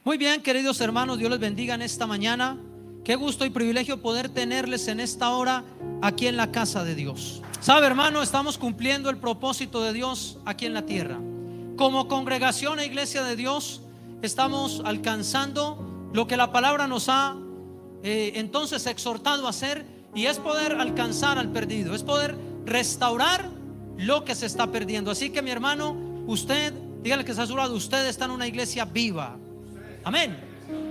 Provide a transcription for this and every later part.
Muy bien, queridos hermanos, Dios les bendiga en esta mañana. Qué gusto y privilegio poder tenerles en esta hora aquí en la casa de Dios. Sabe, hermano, estamos cumpliendo el propósito de Dios aquí en la tierra. Como congregación e iglesia de Dios, estamos alcanzando lo que la palabra nos ha entonces exhortado a hacer, y es poder alcanzar al perdido, es poder restaurar lo que se está perdiendo. Así que, mi hermano, usted, dígale que está a su lado, usted está en una iglesia viva. Amén.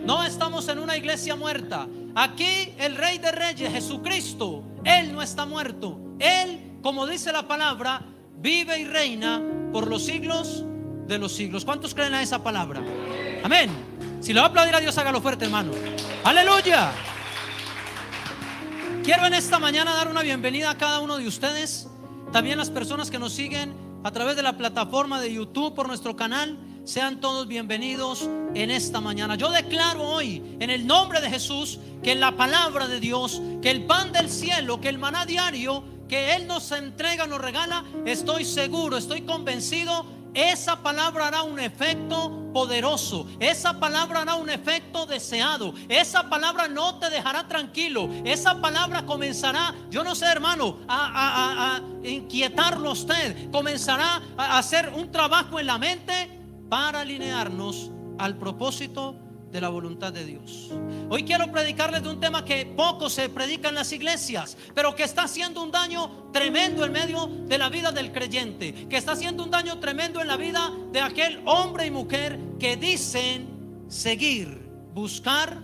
No estamos en una iglesia muerta. Aquí el Rey de Reyes, Jesucristo, Él no está muerto. Él, como dice la palabra, vive y reina por los siglos de los siglos. ¿Cuántos creen a esa palabra? Amén. Si le va a aplaudir a Dios, hágalo fuerte, hermano. Aleluya. Quiero en esta mañana dar una bienvenida a cada uno de ustedes. También las personas que nos siguen a través de la plataforma de YouTube, por nuestro canal. Sean todos bienvenidos en esta mañana. Yo declaro hoy, en el nombre de Jesús, que la palabra de Dios, que el pan del cielo, que el maná diario que Él nos entrega, nos regala, estoy seguro, estoy convencido, esa palabra hará un efecto poderoso. Esa palabra hará un efecto deseado. Esa palabra no te dejará tranquilo. Esa palabra comenzará, yo no sé, hermano, a inquietarlo a usted. Comenzará a hacer un trabajo en la mente para alinearnos al propósito de la voluntad de Dios. Hoy quiero predicarles de un tema que poco se predica en las iglesias, pero que está haciendo un daño tremendo en medio de la vida del creyente, que está haciendo un daño tremendo en la vida de aquel hombre y mujer que dicen seguir, buscar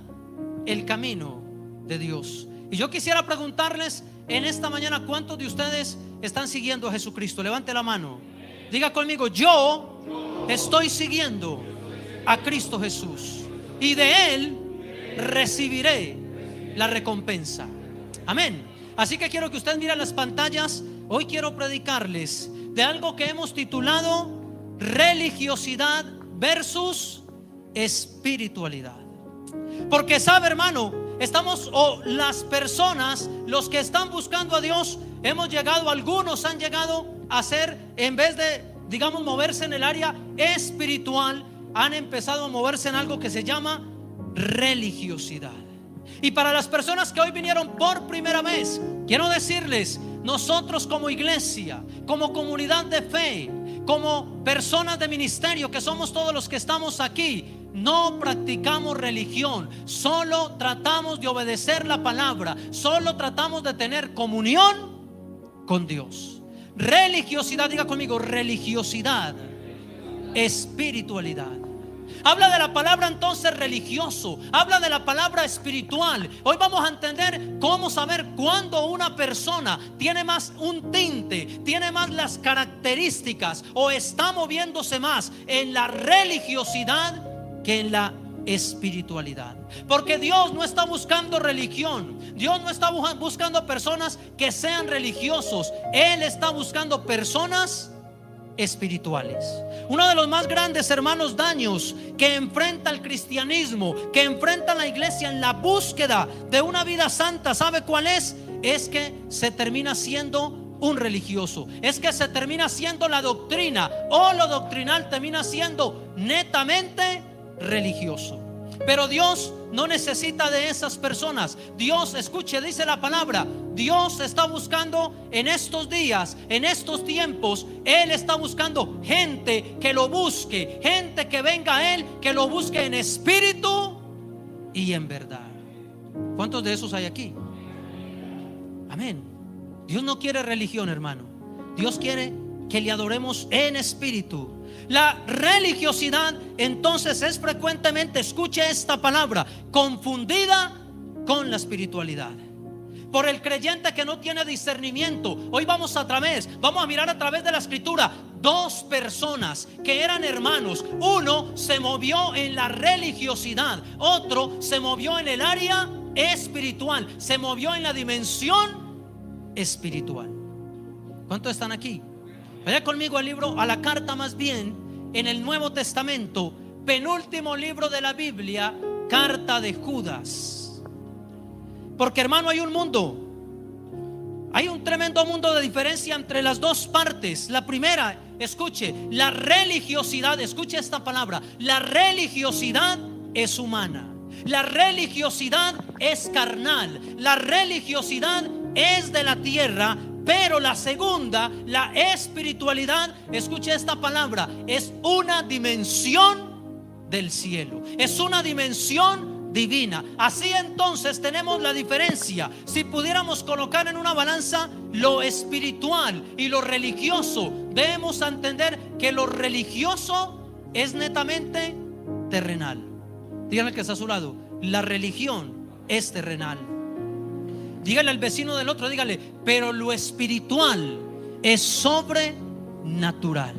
el camino de Dios. Y yo quisiera preguntarles en esta mañana, ¿cuántos de ustedes están siguiendo a Jesucristo? Levante la mano. Diga conmigo: yo estoy siguiendo a Cristo Jesús, y de Él recibiré la recompensa. Amén. Así que quiero que usted mire las pantallas. Hoy quiero predicarles de algo que hemos titulado religiosidad versus espiritualidad. Porque sabe, hermano, las personas, los que están buscando a Dios, algunos han llegado a ser, en vez de, digamos, moverse en el área espiritual, han empezado a moverse en algo que se llama religiosidad. Y para las personas que hoy vinieron por primera vez, quiero decirles: nosotros como iglesia, como comunidad de fe, como personas de ministerio, que somos todos los que estamos aquí, no practicamos religión. Solo tratamos de obedecer la palabra. Solo tratamos de tener comunión con Dios. Religiosidad, diga conmigo: religiosidad, espiritualidad. Habla de la palabra entonces religioso, habla de la palabra espiritual. Hoy vamos a entender cómo saber cuándo una persona tiene más un tinte, tiene más las características, o está moviéndose más en la religiosidad que en la espiritualidad. Porque Dios no está buscando religión. Dios no está buscando personas que sean religiosos. Él está buscando personas espirituales. Uno de los más grandes, hermanos, daños que enfrenta el cristianismo, que enfrenta la iglesia en la búsqueda de una vida santa, ¿sabe cuál es? Es que se termina siendo un religioso. Es que se termina siendo la doctrina, o lo doctrinal termina siendo netamente religioso. Pero Dios no necesita de esas personas. Dios, escuche, dice la palabra, Dios está buscando en estos días, en estos tiempos, Él está buscando gente que lo busque, gente que venga a Él, que lo busque en espíritu y en verdad. ¿Cuántos de esos hay aquí? Amén. Dios no quiere religión, hermano. Dios quiere que le adoremos en espíritu. La religiosidad entonces es frecuentemente, escuche esta palabra, confundida con la espiritualidad por el creyente que no tiene discernimiento. Hoy vamos a mirar a través de la escritura dos personas que eran hermanos. Uno se movió en la religiosidad, otro se movió en el área espiritual, se movió en la dimensión espiritual. ¿Cuántos están aquí? Vaya conmigo a la carta, más bien, en el Nuevo Testamento, penúltimo libro de la Biblia, carta de Judas. Porque, hermano, hay un tremendo mundo de diferencia entre las dos partes. La primera, escuche, la religiosidad, escuche esta palabra, la religiosidad es humana. La religiosidad es carnal. La religiosidad es de la tierra. Pero la segunda, la espiritualidad, escuche esta palabra, es una dimensión del cielo. Es una dimensión divina. Así entonces tenemos la diferencia. Si pudiéramos colocar en una balanza lo espiritual y lo religioso, debemos entender que lo religioso es netamente terrenal. Díganle que está a su lado, la religión es terrenal. Dígale al vecino del otro, dígale, pero lo espiritual es sobrenatural.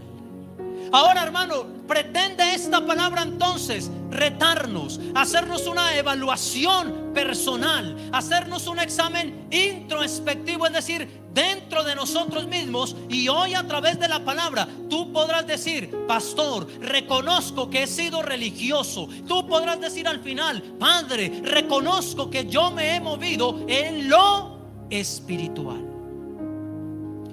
Ahora, hermano, pretende esta palabra entonces retarnos, hacernos una evaluación personal, hacernos un examen introspectivo, es decir, dentro de nosotros mismos. Y hoy, a través de la palabra, tú podrás decir: pastor, reconozco que he sido religioso. Tú podrás decir al final: padre, reconozco que yo me he movido en lo espiritual.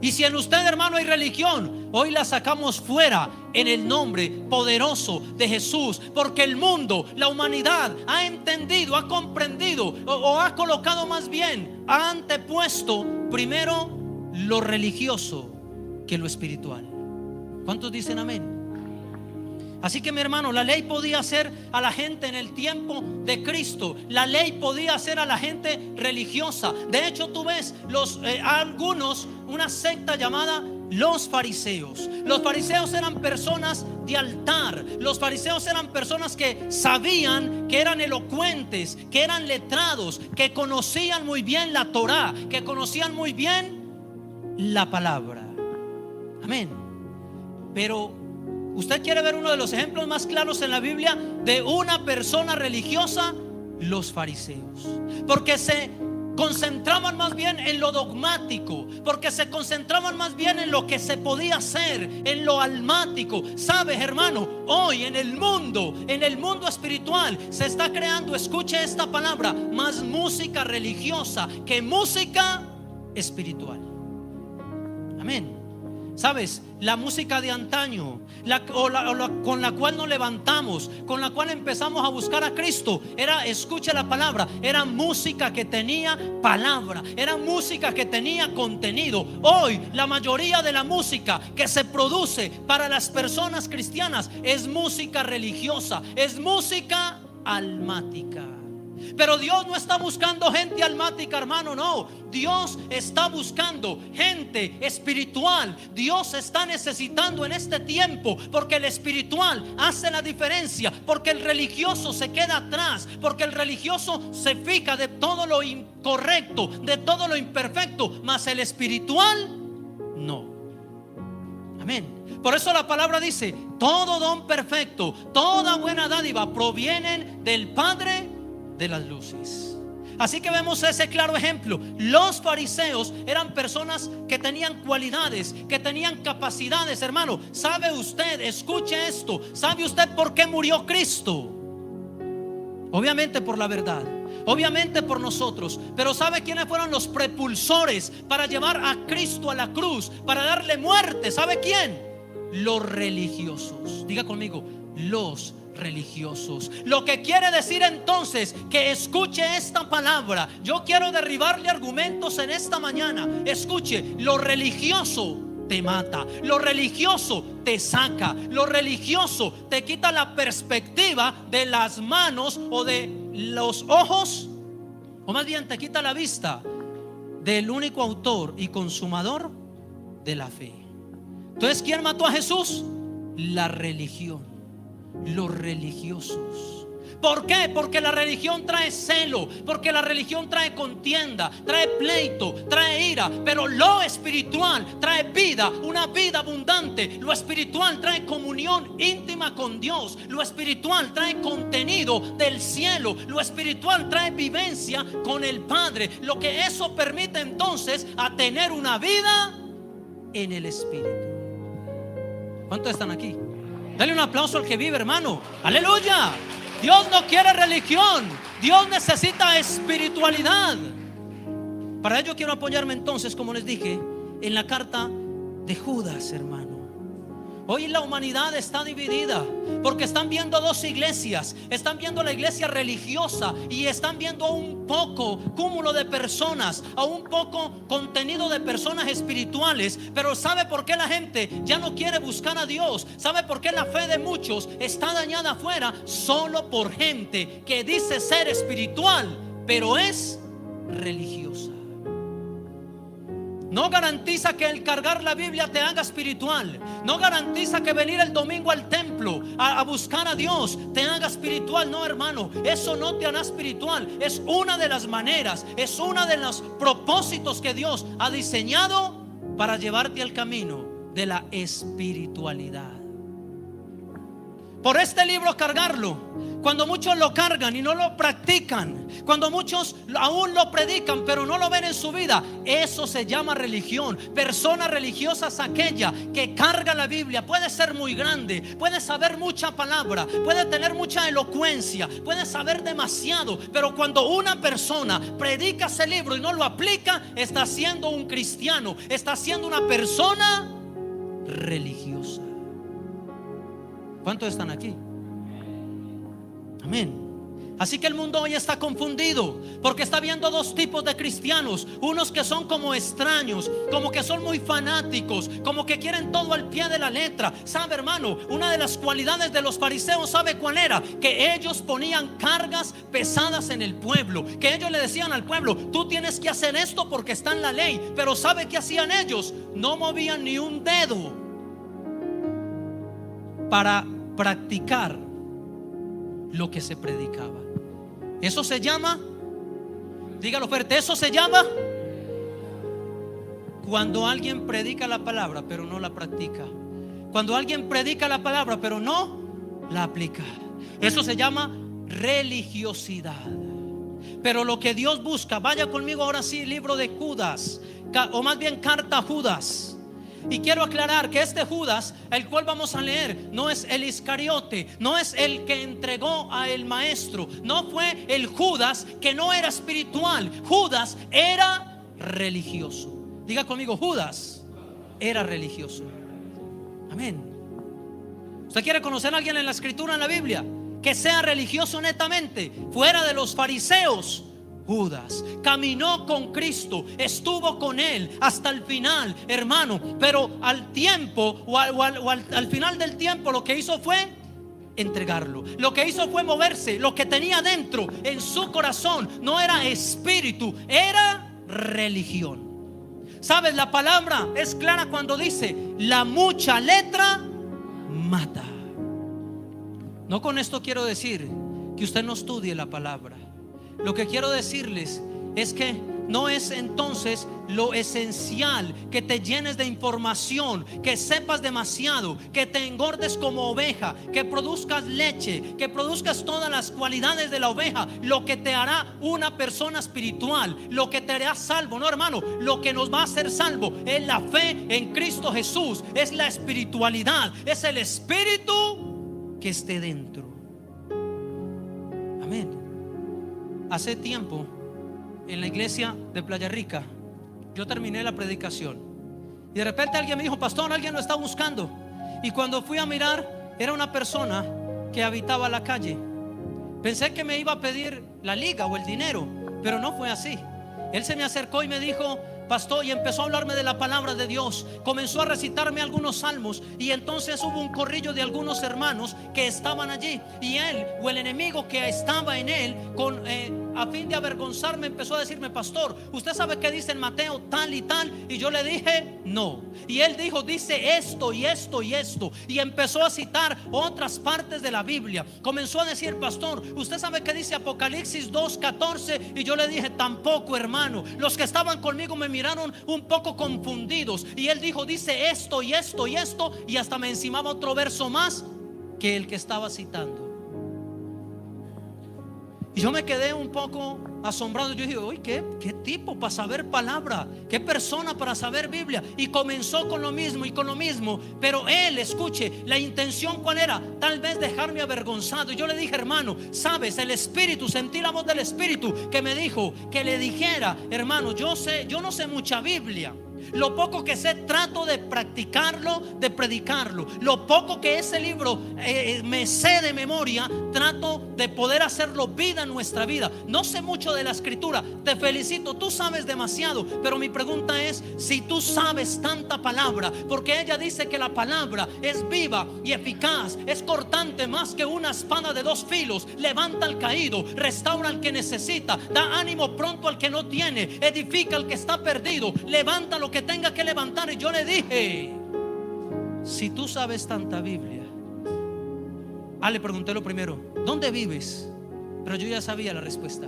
Y si en usted, hermano, hay religión, hoy la sacamos fuera en el nombre poderoso de Jesús, porque el mundo, la humanidad ha entendido, ha comprendido, o ha colocado, más bien, ha antepuesto primero lo religioso que lo espiritual. ¿Cuántos dicen amén? Así que, mi hermano, la ley podía hacer a la gente en el tiempo de Cristo. La ley podía hacer a la gente religiosa. De hecho, tú ves algunos, una secta llamada los fariseos. Los fariseos eran personas de altar. Los fariseos eran personas que sabían, que eran elocuentes, que eran letrados, que conocían muy bien la Torá, que conocían muy bien la palabra. Amén. Pero ¿usted quiere ver uno de los ejemplos más claros en la Biblia de una persona religiosa? Los fariseos. Porque se concentraban más bien en lo dogmático, porque se concentraban más bien en lo que se podía hacer, en lo almático. ¿Sabes, hermano? Hoy en el mundo espiritual se está creando, escuche esta palabra, más música religiosa que música espiritual. Amén. ¿Sabes? La música de antaño, con la cual nos levantamos, con la cual empezamos a buscar a Cristo, escucha la palabra, era música que tenía palabra, era música que tenía contenido. Hoy la mayoría de la música que se produce para las personas cristianas es música religiosa, es música almática. Pero Dios no está buscando gente almática, hermano, no. Dios está buscando gente espiritual. Dios está necesitando en este tiempo, porque el espiritual hace la diferencia, porque el religioso se queda atrás, porque el religioso se fija de todo lo incorrecto, de todo lo imperfecto, mas el espiritual no. Amén. Por eso la palabra dice: todo don perfecto, toda buena dádiva provienen del Padre de las luces. Así que vemos ese claro ejemplo. Los fariseos eran personas que tenían cualidades, que tenían capacidades, hermano. ¿Sabe usted? Escuche esto. ¿Sabe usted por qué murió Cristo? Obviamente por la verdad, obviamente por nosotros. Pero ¿sabe quiénes fueron los propulsores para llevar a Cristo a la cruz, para darle muerte? ¿Sabe quién? Los religiosos. Diga conmigo: los religiosos. Lo que quiere decir entonces que escuche esta palabra. Yo quiero derribarle argumentos en esta mañana. Escuche: lo religioso te mata, lo religioso te saca, lo religioso te quita la perspectiva de las manos o de los ojos, o más bien te quita la vista del único autor y consumador de la fe. Entonces, ¿quién mató a Jesús? La religión. Los religiosos. ¿Por qué? Porque la religión trae celo, porque la religión trae contienda, trae pleito, trae ira. Pero lo espiritual trae vida, una vida abundante. Lo espiritual trae comunión íntima con Dios. Lo espiritual trae contenido del cielo. Lo espiritual trae vivencia con el Padre. Lo que eso permite entonces a tener una vida en el Espíritu. ¿Cuántos están aquí? Dale un aplauso al que vive, hermano. Aleluya. Dios no quiere religión, Dios necesita espiritualidad. Para ello quiero apoyarme entonces, como les dije, en la carta de Judas, hermano. Hoy la humanidad está dividida porque están viendo dos iglesias. Están viendo la iglesia religiosa y están viendo un poco cúmulo de personas, a un poco contenido de personas espirituales. Pero ¿sabe por qué la gente ya no quiere buscar a Dios? ¿Sabe por qué la fe de muchos está dañada afuera? Solo por gente que dice ser espiritual, pero es religiosa. No garantiza que el cargar la Biblia te haga espiritual. No garantiza que venir el domingo al templo a buscar a Dios te haga espiritual. No, hermano, eso no te hará espiritual. Es una de las maneras, es uno de los propósitos que Dios ha diseñado para llevarte al camino de la espiritualidad. Por este libro cargarlo, cuando muchos lo cargan y no lo practican, cuando muchos aún lo predican pero no lo ven en su vida, eso se llama religión. Persona religiosa es aquella que carga la Biblia. Puede ser muy grande, puede saber mucha palabra, puede tener mucha elocuencia, puede saber demasiado, pero cuando una persona predica ese libro y no lo aplica, está siendo un cristiano, está siendo una persona religiosa. ¿Cuántos están aquí? Amén. Así que el mundo hoy está confundido porque está viendo dos tipos de cristianos. Unos que son como extraños, como que son muy fanáticos, como que quieren todo al pie de la letra. ¿Sabe, hermano? Una de las cualidades de los fariseos, ¿sabe cuál era? Que ellos ponían cargas pesadas en el pueblo, que ellos le decían al pueblo: tú tienes que hacer esto porque está en la ley. Pero ¿sabe qué hacían ellos? No movían ni un dedo para practicar lo que se predicaba. Eso se llama, dígalo fuerte, eso se llama cuando alguien predica la palabra pero no la practica. Cuando alguien predica la palabra pero no la aplica. Eso se llama religiosidad. Pero lo que Dios busca, vaya conmigo ahora sí, libro de Judas, o más bien carta a Judas. Y quiero aclarar que este Judas, el cual vamos a leer, no es el Iscariote, no es el que entregó a el maestro, no fue el Judas que no era espiritual. Judas era religioso. Diga conmigo, Judas era religioso. Amén. ¿Usted quiere conocer a alguien en la escritura, en la Biblia, que sea religioso netamente, fuera de los fariseos? Judas caminó con Cristo, estuvo con Él hasta el final, hermano. Pero al tiempo al final del tiempo, lo que hizo fue entregarlo. Lo que hizo fue moverse. Lo que tenía dentro en su corazón no era espíritu, era religión. ¿Sabes? La palabra es clara cuando dice: la mucha letra mata. No con esto quiero decir que usted no estudie la palabra. Lo que quiero decirles es que no es entonces lo esencial que te llenes de información, que sepas demasiado, que te engordes como oveja, que produzcas leche, que produzcas todas las cualidades de la oveja. Lo que te hará una persona espiritual, lo que te hará salvo, no, hermano, lo que nos va a hacer salvo es la fe en Cristo Jesús, es la espiritualidad, es el espíritu que esté dentro. Amén. Hace tiempo, en la iglesia de Playa Rica, yo terminé la predicación y de repente alguien me dijo: pastor, alguien lo está buscando. Y cuando fui a mirar, era una persona que habitaba la calle. Pensé que me iba a pedir la liga o el dinero, pero no fue así. Él se me acercó y me dijo: pastor, y empezó a hablarme de la palabra de Dios. Comenzó a recitarme algunos salmos, y entonces hubo un corrillo de algunos hermanos que estaban allí, y él, o el enemigo que estaba en él, a fin de avergonzarme, empezó a decirme: pastor, ¿usted sabe qué dice en Mateo tal y tal? Y yo le dije: no. Y él dijo: dice esto y esto y esto. Y empezó a citar otras partes de la Biblia. Comenzó a decir: pastor, ¿usted sabe qué dice Apocalipsis 2:14? Y yo le dije: tampoco, hermano. Los que estaban conmigo me miraron un poco confundidos. Y él dijo: dice esto y esto y esto. Y hasta me encimaba otro verso más que el que estaba citando. Y yo me quedé un poco asombrado. Yo dije: uy, ¿qué tipo para saber palabra? ¿Qué persona para saber Biblia? Y comenzó con lo mismo y con lo mismo. Pero él, escuche, la intención ¿cuál era? Tal vez dejarme avergonzado. Y yo le dije: hermano, sabes, el Espíritu, sentí la voz del Espíritu que me dijo que le dijera: hermano, yo no sé mucha Biblia, Lo poco que sé trato de practicarlo, de predicarlo. Lo poco que ese libro me sé de memoria, trato de poder hacerlo vida en nuestra vida. No sé mucho de la escritura, te felicito, tú sabes demasiado, pero mi pregunta es si tú sabes tanta palabra, porque ella dice que la palabra es viva y eficaz, es cortante más que una espada de dos filos, levanta al caído, restaura al que necesita, da ánimo pronto al que no tiene, edifica al que está perdido, levanta lo que tenga que levantar. Y yo le dije, si tú sabes tanta Biblia, le pregunté lo primero, ¿dónde vives? Pero yo ya sabía la respuesta.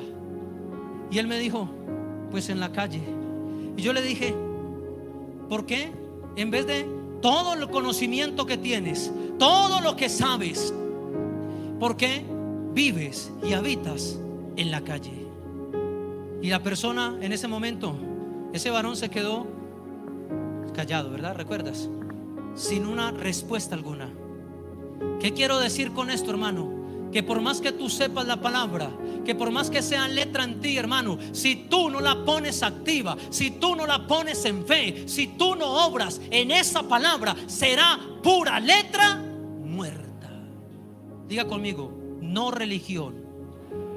Y él me dijo, pues en la calle. Y yo le dije, ¿por qué? En vez de todo el conocimiento que tienes, todo lo que sabes, ¿por qué vives y habitas en la calle? Y la persona en ese momento, ese varón se quedó callado, ¿verdad? ¿Recuerdas? Sin una respuesta alguna. ¿Qué quiero decir con esto, hermano? Que por más que tú sepas la palabra, que por más que sea letra en ti, hermano, si tú no la pones activa, si tú no la pones en fe, si tú no obras en esa palabra, será pura letra muerta. Diga conmigo, no religión,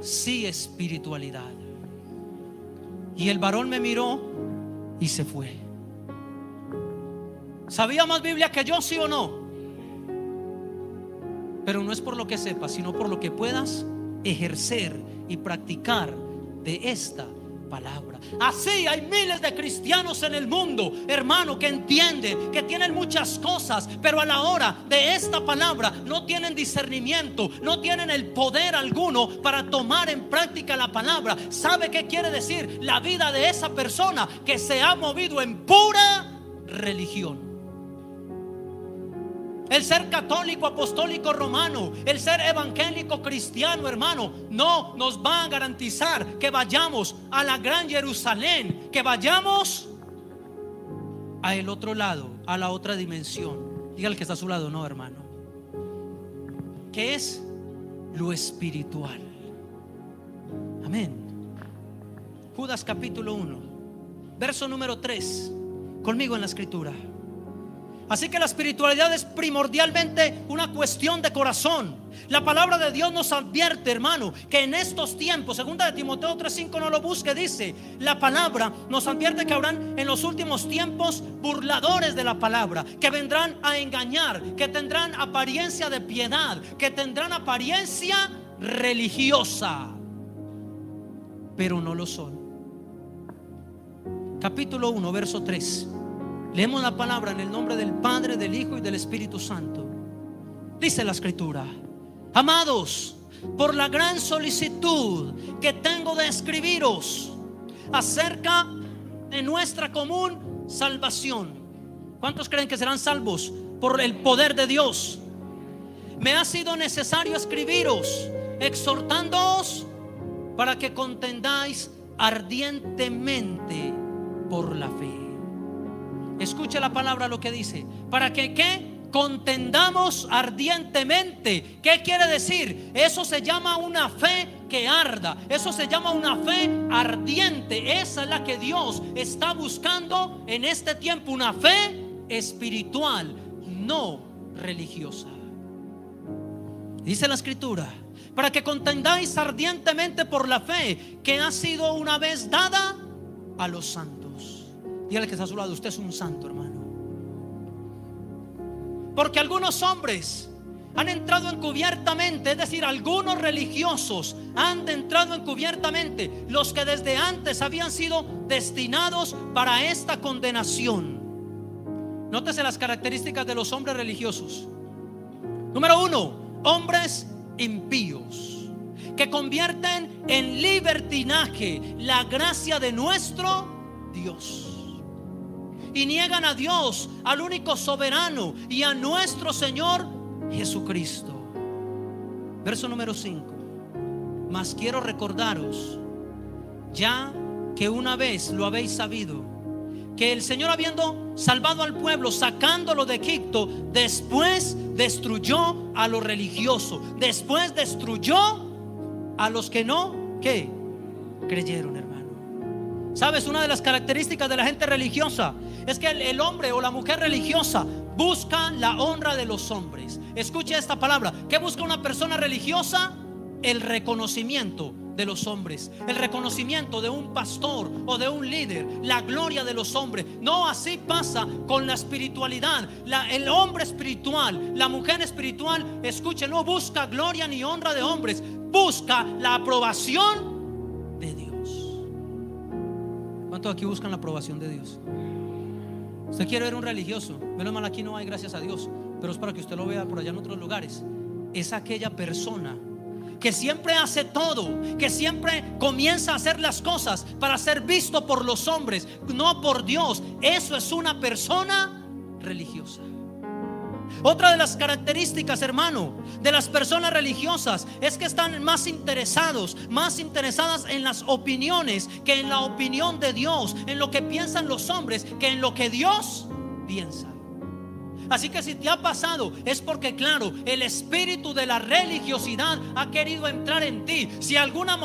sí espiritualidad. Y el varón me miró y se fue. ¿Sabía más Biblia que yo, sí o no? Pero no es por lo que sepas, sino por lo que puedas ejercer y practicar de esta palabra. Así hay miles de cristianos en el mundo, hermano, que entienden, que tienen muchas cosas, pero a la hora de esta palabra no tienen discernimiento, no tienen el poder alguno para tomar en práctica la palabra. ¿Sabe qué quiere decir la vida de esa persona? Que se ha movido en pura religión. El ser católico, apostólico, romano, el ser evangélico, cristiano, hermano, no nos va a garantizar que vayamos a la gran Jerusalén, que vayamos a el otro lado, a la otra dimensión. Diga al que está a su lado, no, hermano. ¿Qué es lo espiritual? Amén. Judas capítulo 1, verso número 3. Conmigo en la escritura. Así que la espiritualidad es primordialmente una cuestión de corazón. La palabra de Dios nos advierte, hermano, que en estos tiempos, segunda de Timoteo 3:5, no lo busque, dice, la palabra nos advierte que habrán en los últimos tiempos burladores de la palabra, que vendrán a engañar, que tendrán apariencia de piedad, que tendrán apariencia religiosa, pero no lo son. Capítulo 1, verso 3. Leemos la palabra en el nombre del Padre, del Hijo y del Espíritu Santo. Dice la escritura: amados, por la gran solicitud que tengo de escribiros acerca de nuestra común salvación. ¿Cuántos creen que serán salvos por el poder de Dios? Me ha sido necesario escribiros, exhortándoos para que contendáis ardientemente por la fe. Escuche la palabra, lo que dice: para que ¿qué? Contendamos ardientemente. ¿Qué quiere decir? Eso se llama una fe que arda. Eso se llama una fe ardiente. Esa es la que Dios está buscando en este tiempo. Una fe espiritual, no religiosa. Dice la escritura: para que contendáis ardientemente por la fe que ha sido una vez dada a los santos. Dígale que está a su lado: usted es un santo, hermano. Porque algunos hombres han entrado encubiertamente, es decir, algunos religiosos han entrado encubiertamente, los que desde antes habían sido destinados para esta condenación. Nótese las características de los hombres religiosos. Número 1, hombres impíos, que convierten en libertinaje la gracia de nuestro Dios y niegan a Dios, al único soberano, y a nuestro Señor Jesucristo. Verso número 5: mas quiero recordaros, ya que una vez lo habéis sabido, que el Señor, habiendo salvado al pueblo, sacándolo de Egipto, después destruyó a los religiosos, después destruyó a los que no, ¿qué? Creyeron, hermano. ¿Sabes? Una de las características de la gente religiosa Es que el hombre o la mujer religiosa busca la honra de los hombres. Escuche esta palabra. ¿Qué busca una persona religiosa? El reconocimiento de los hombres, el reconocimiento de un pastor o de un líder, la gloria de los hombres. No así pasa con la espiritualidad. El hombre espiritual, la mujer espiritual, escuche, no busca gloria ni honra de hombres, busca la aprobación de Dios. ¿Cuántos aquí buscan la aprobación de Dios? Usted quiere ver un religioso, menos mal aquí no hay, gracias a Dios, pero es para que usted lo vea por allá en otros lugares. Es aquella persona que siempre hace todo, que siempre comienza a hacer las cosas para ser visto por los hombres, no por Dios. Eso es una persona religiosa. Otra de las características, hermano, de las personas religiosas es que están más interesadas en las opiniones que en la opinión de Dios, en lo que piensan los hombres que en lo que Dios piensa. Así que si te ha pasado es porque, claro, el espíritu de la religiosidad ha querido entrar en ti. Si alguna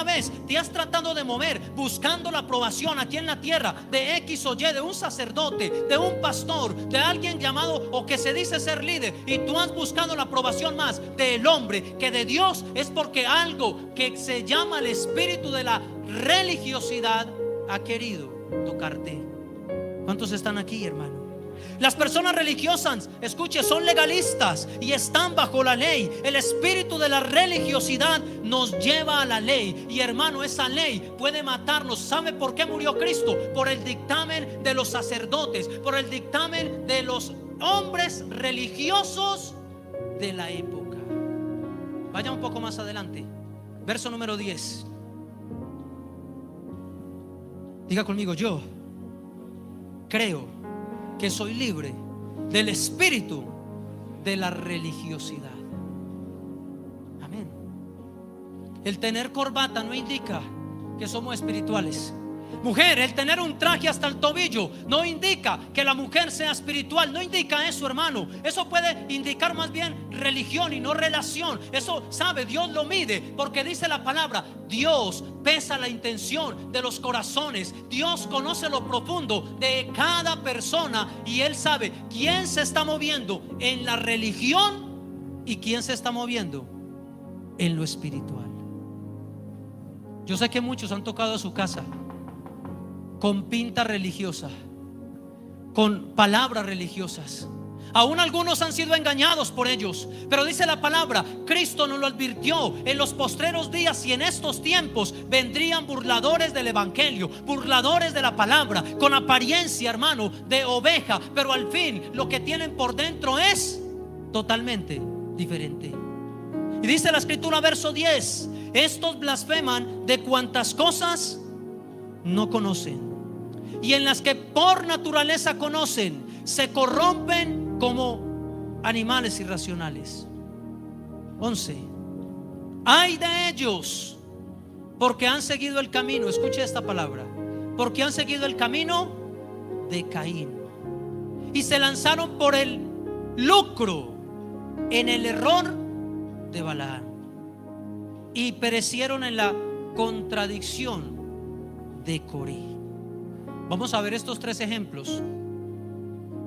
vez te has tratado de mover buscando la aprobación aquí en la tierra de X o Y, de un sacerdote, de un pastor, de alguien llamado o que se dice ser líder, y tú has buscado la aprobación más del hombre que de Dios, es porque algo que se llama el espíritu de la religiosidad ha querido tocarte. ¿Cuántos están aquí, hermano? Las personas religiosas, escuche, son legalistas y están bajo la ley. El espíritu de la religiosidad nos lleva a la ley. Y hermano, esa ley puede matarnos. ¿Sabe por qué murió Cristo? Por el dictamen de los sacerdotes, por el dictamen de los hombres religiosos de la época. Vaya un poco más adelante, verso número 10. Diga conmigo: yo creo que soy libre del espíritu de la religiosidad. Amén. El tener corbata no indica que somos espirituales. Mujer, el tener un traje hasta el tobillo no indica que la mujer sea espiritual. No indica eso, hermano. Eso puede indicar más bien religión y no relación. Eso, sabe, Dios lo mide, porque dice la palabra: Dios pesa la intención de los corazones. Dios conoce lo profundo de cada persona, y Él sabe quién se está moviendo en la religión y quién se está moviendo en lo espiritual. Yo sé que muchos han tocado a su casa con pinta religiosa, con palabras religiosas. Aún algunos han sido engañados por ellos, pero dice la palabra, Cristo nos lo advirtió: en los postreros días y en estos tiempos vendrían burladores del evangelio, burladores de la palabra, con apariencia, hermano, de oveja, pero al fin lo que tienen por dentro es totalmente diferente. Y dice la escritura, verso 10: estos blasfeman de cuantas cosas no conocen, y en las que por naturaleza conocen, se corrompen como animales irracionales. 11. Ay de ellos, porque han seguido el camino, escuche esta palabra, porque han seguido el camino de Caín, y se lanzaron por el lucro en el error de Balaam, y perecieron en la contradicción de Coré. Vamos a ver estos tres ejemplos,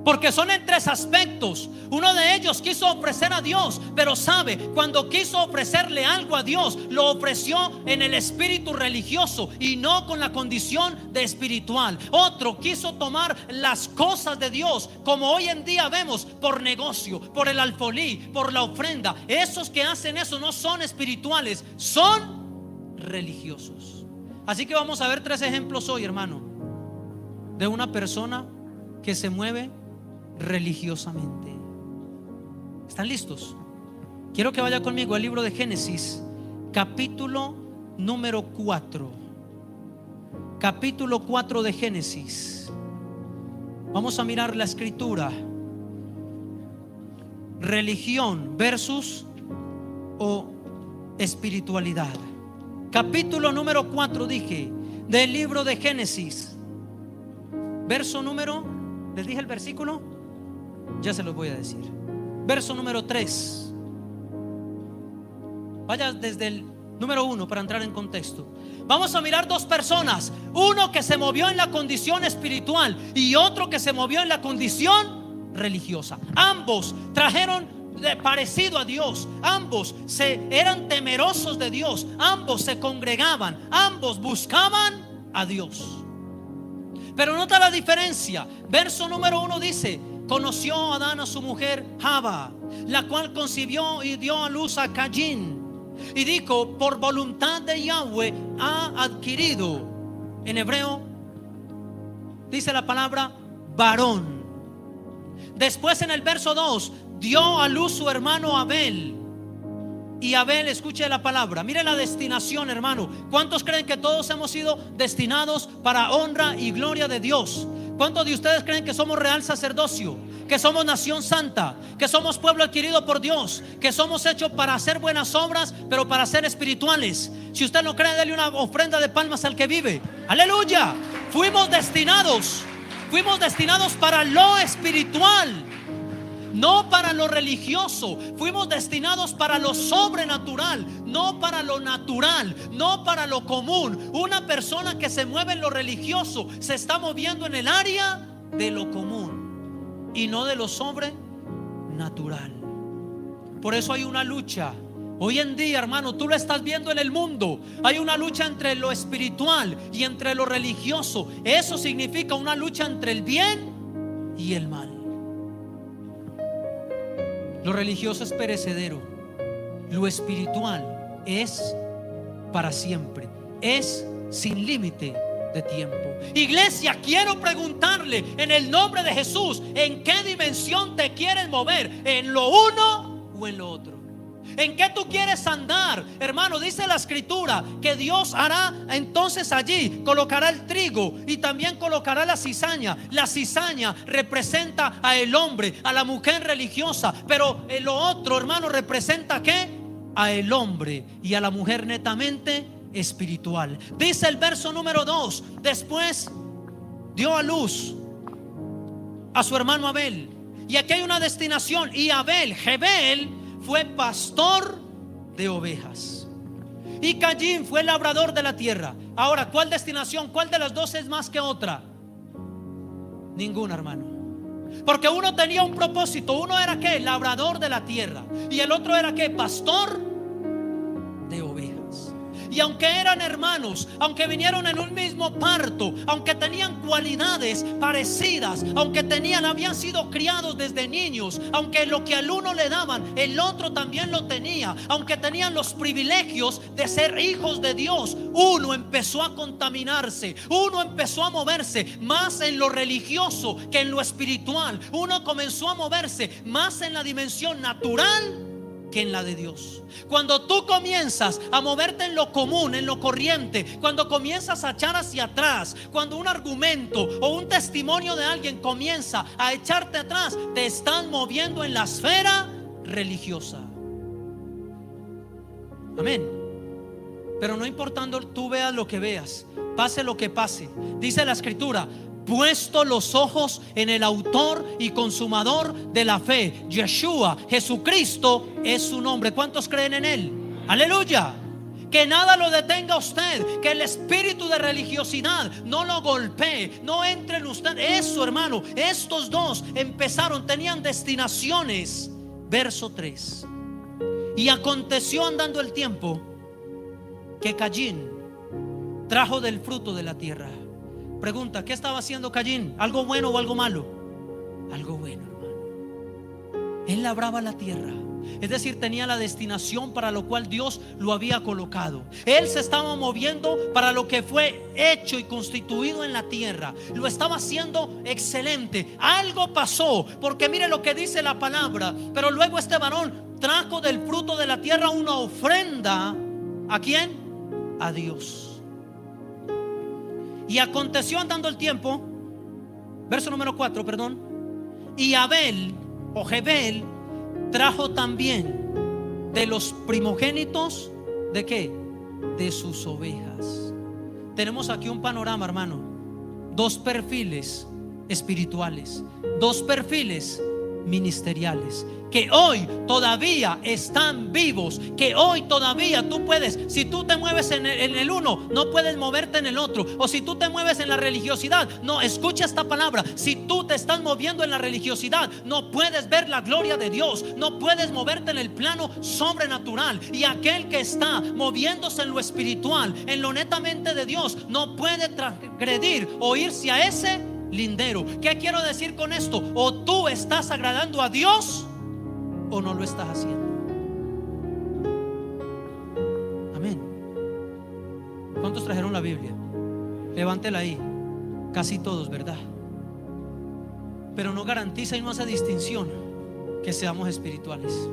porque son en tres aspectos. Uno de ellos quiso ofrecer a Dios, pero sabe, cuando quiso ofrecerle algo a Dios, lo ofreció en el espíritu religioso y no con la condición de espiritual. Otro quiso tomar las cosas de Dios, como hoy en día vemos, por negocio, por el alfolí, por la ofrenda. Esos que hacen eso no son espirituales, son religiosos. Así que vamos a ver tres ejemplos hoy, hermano, de una persona que se mueve religiosamente. ¿Están listos? Quiero que vaya conmigo al libro de Génesis, capítulo número 4. Capítulo 4 de Génesis. Vamos a mirar la escritura. Religión versus o espiritualidad. Capítulo número 4, dije, del libro de Génesis. Verso número, ¿les dije el versículo? Ya se los voy a decir. Verso número 3. Vaya desde el Número uno, para entrar en contexto, vamos a mirar dos personas. Uno que se movió en la condición espiritual y otro que se movió en la condición religiosa. Ambos trajeron parecido a Dios. Ambos eran temerosos de Dios. Ambos se congregaban. Ambos buscaban a Dios. Pero nota la diferencia. Verso número 1 dice: conoció Adán a su mujer Java, la cual concibió y dio a luz a Caín. Y dijo: por voluntad de Yahweh ha adquirido. En hebreo dice la palabra varón. Después en el verso 2 dio a luz su hermano Abel. Y Abel, escuche la palabra, mire la destinación, hermano. ¿Cuántos creen que todos hemos sido destinados para honra y gloria de Dios? ¿Cuántos de ustedes creen que somos real sacerdocio? Que somos nación santa, que somos pueblo adquirido por Dios, que somos hechos para hacer buenas obras, pero para ser espirituales. Si usted no cree, dele una ofrenda de palmas al que vive. Aleluya. Fuimos destinados para lo espiritual, no para lo religioso. Fuimos destinados para lo sobrenatural, no para lo natural, no para lo común. Una persona que se mueve en lo religioso se está moviendo en el área de lo común y no de lo sobrenatural. Por eso hay una lucha. Hoy en día, hermano, tú lo estás viendo en el mundo. Hay una lucha entre lo espiritual y entre lo religioso. Eso significa una lucha entre el bien y el mal. Lo religioso es perecedero. Lo espiritual es para siempre. Es sin límite de tiempo. Iglesia, quiero preguntarle en el nombre de Jesús: ¿en qué dimensión te quieres mover? ¿En lo uno o en lo otro? ¿En qué tú quieres andar? Hermano, dice la escritura que Dios hará entonces allí, colocará el trigo y también colocará la cizaña. La cizaña representa a el hombre, a la mujer religiosa, pero lo otro, hermano, representa ¿qué? A el hombre y a la mujer netamente espiritual. Dice el verso número 2: después dio a luz a su hermano Abel. Y aquí hay una destinación. Y Abel, Jebel, fue pastor de ovejas, y Caín fue labrador de la tierra. Ahora, ¿cuál destinación? ¿Cuál de las dos es más que otra? Ninguna, hermano. Porque uno tenía un propósito. Uno era ¿qué? Labrador de la tierra. Y el otro era ¿qué? Pastor de ovejas. Y aunque eran hermanos, aunque vinieron en un mismo parto, aunque tenían cualidades parecidas, aunque habían sido criados desde niños, aunque lo que al uno le daban, el otro también lo tenía, aunque tenían los privilegios de ser hijos de Dios, uno empezó a contaminarse, uno empezó a moverse más en lo religioso que en lo espiritual. Uno comenzó a moverse más en la dimensión natural que en la de Dios. Cuando tú comienzas a moverte en lo común, en lo corriente, cuando comienzas a echar hacia atrás, cuando un argumento o un testimonio de alguien comienza a echarte atrás, te están moviendo en la esfera religiosa. Amén. Pero no importando tú veas lo que veas, pase lo que pase, dice la escritura: puesto los ojos en el autor y consumador de la fe, Yeshua, Jesucristo es su nombre. ¿Cuántos creen en él? Aleluya. Que nada lo detenga a usted, que el espíritu de religiosidad no lo golpee, no entre en usted. Eso, hermano, estos dos empezaron, tenían destinaciones. Verso 3: y aconteció andando el tiempo que Caín trajo del fruto de la tierra. Pregunta: ¿qué estaba haciendo Caín? ¿Algo bueno o algo malo? Algo bueno, hermano. Él labraba la tierra, es decir, tenía la destinación para lo cual Dios lo había colocado. Él se estaba moviendo para lo que fue hecho y constituido en la tierra. Lo estaba haciendo excelente. Algo pasó, porque mire lo que dice la palabra: pero luego este varón trajo del fruto de la tierra una ofrenda. ¿A quién? A Dios. Y aconteció andando el tiempo, verso número 4, perdón, y Abel o Jebel trajo también de los primogénitos ¿de qué? De sus ovejas. Tenemos aquí un panorama, hermano. Dos perfiles espirituales, dos perfiles ministeriales, que hoy todavía están vivos, que hoy todavía tú puedes, si tú te mueves en el uno, no puedes moverte en el otro, o si tú te mueves en la religiosidad, no, escucha esta palabra, si tú te estás moviendo en la religiosidad, no puedes ver la gloria de Dios, no puedes moverte en el plano sobrenatural, y aquel que está moviéndose en lo espiritual, en lo netamente de Dios, no puede transgredir o irse a ese lindero. ¿Qué quiero decir con esto? O tú estás agradando a Dios o no lo estás haciendo. Amén. ¿Cuántos trajeron la Biblia? Levántela ahí. Casi todos, ¿verdad? Pero no garantiza y no hace distinción que seamos espirituales.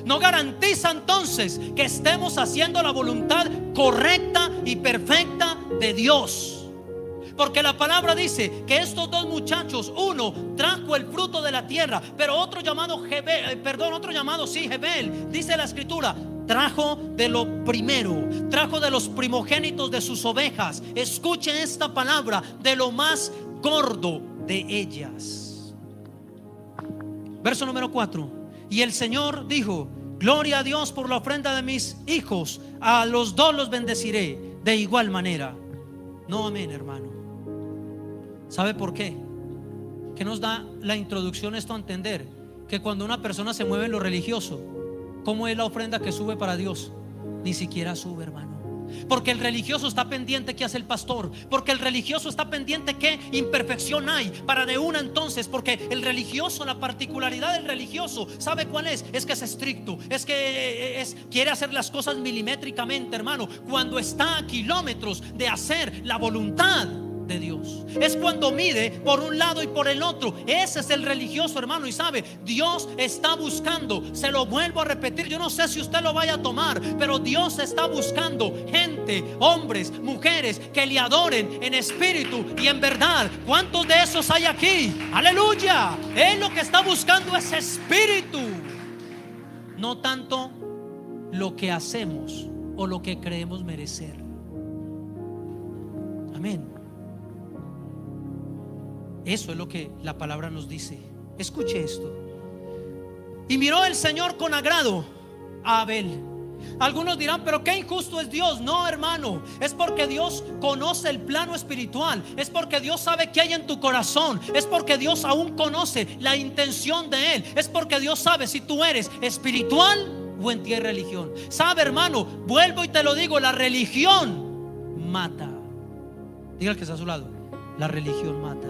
No garantiza entonces que estemos haciendo la voluntad correcta y perfecta de Dios. Porque la palabra dice que estos dos muchachos, uno trajo el fruto de la tierra, pero otro llamado Jebel, dice la escritura, trajo de lo primero, trajo de los primogénitos de sus ovejas. Escuchen esta palabra, de lo más gordo de ellas. Verso número 4. Y el Señor dijo: gloria a Dios por la ofrenda de mis hijos, a los dos los bendeciré de igual manera. No, amén, hermano. ¿Sabe por qué? Que nos da la introducción esto a entender que cuando una persona se mueve en lo religioso, ¿cómo es la ofrenda que sube para Dios? Ni siquiera sube, hermano. Porque el religioso está pendiente qué hace el pastor, porque el religioso está pendiente qué imperfección hay para de una entonces, porque el religioso, la particularidad del religioso, ¿sabe cuál es? Es que es estricto, es que quiere hacer las cosas milimétricamente, hermano, cuando está a kilómetros de hacer la voluntad de Dios. Es cuando mide por un lado y por el otro. Ese es el religioso, hermano. Y sabe, Dios está buscando, se lo vuelvo a repetir, yo no sé si usted lo vaya a tomar, pero Dios está buscando gente, hombres, mujeres que le adoren en espíritu y en verdad. ¿Cuántos de esos hay aquí? Aleluya. Él lo que está buscando es espíritu, no tanto lo que hacemos o lo que creemos merecer. Amén. Eso es lo que la palabra nos dice. Escuche esto. Y miró el Señor con agrado a Abel. Algunos dirán, pero qué injusto es Dios. No, hermano, es porque Dios conoce el plano espiritual. Es porque Dios sabe qué hay en tu corazón. Es porque Dios aún conoce la intención de Él. Es porque Dios sabe si tú eres espiritual o en ti hay religión. Sabe, hermano, vuelvo y te lo digo, la religión mata. Diga al que está a su lado, la religión mata.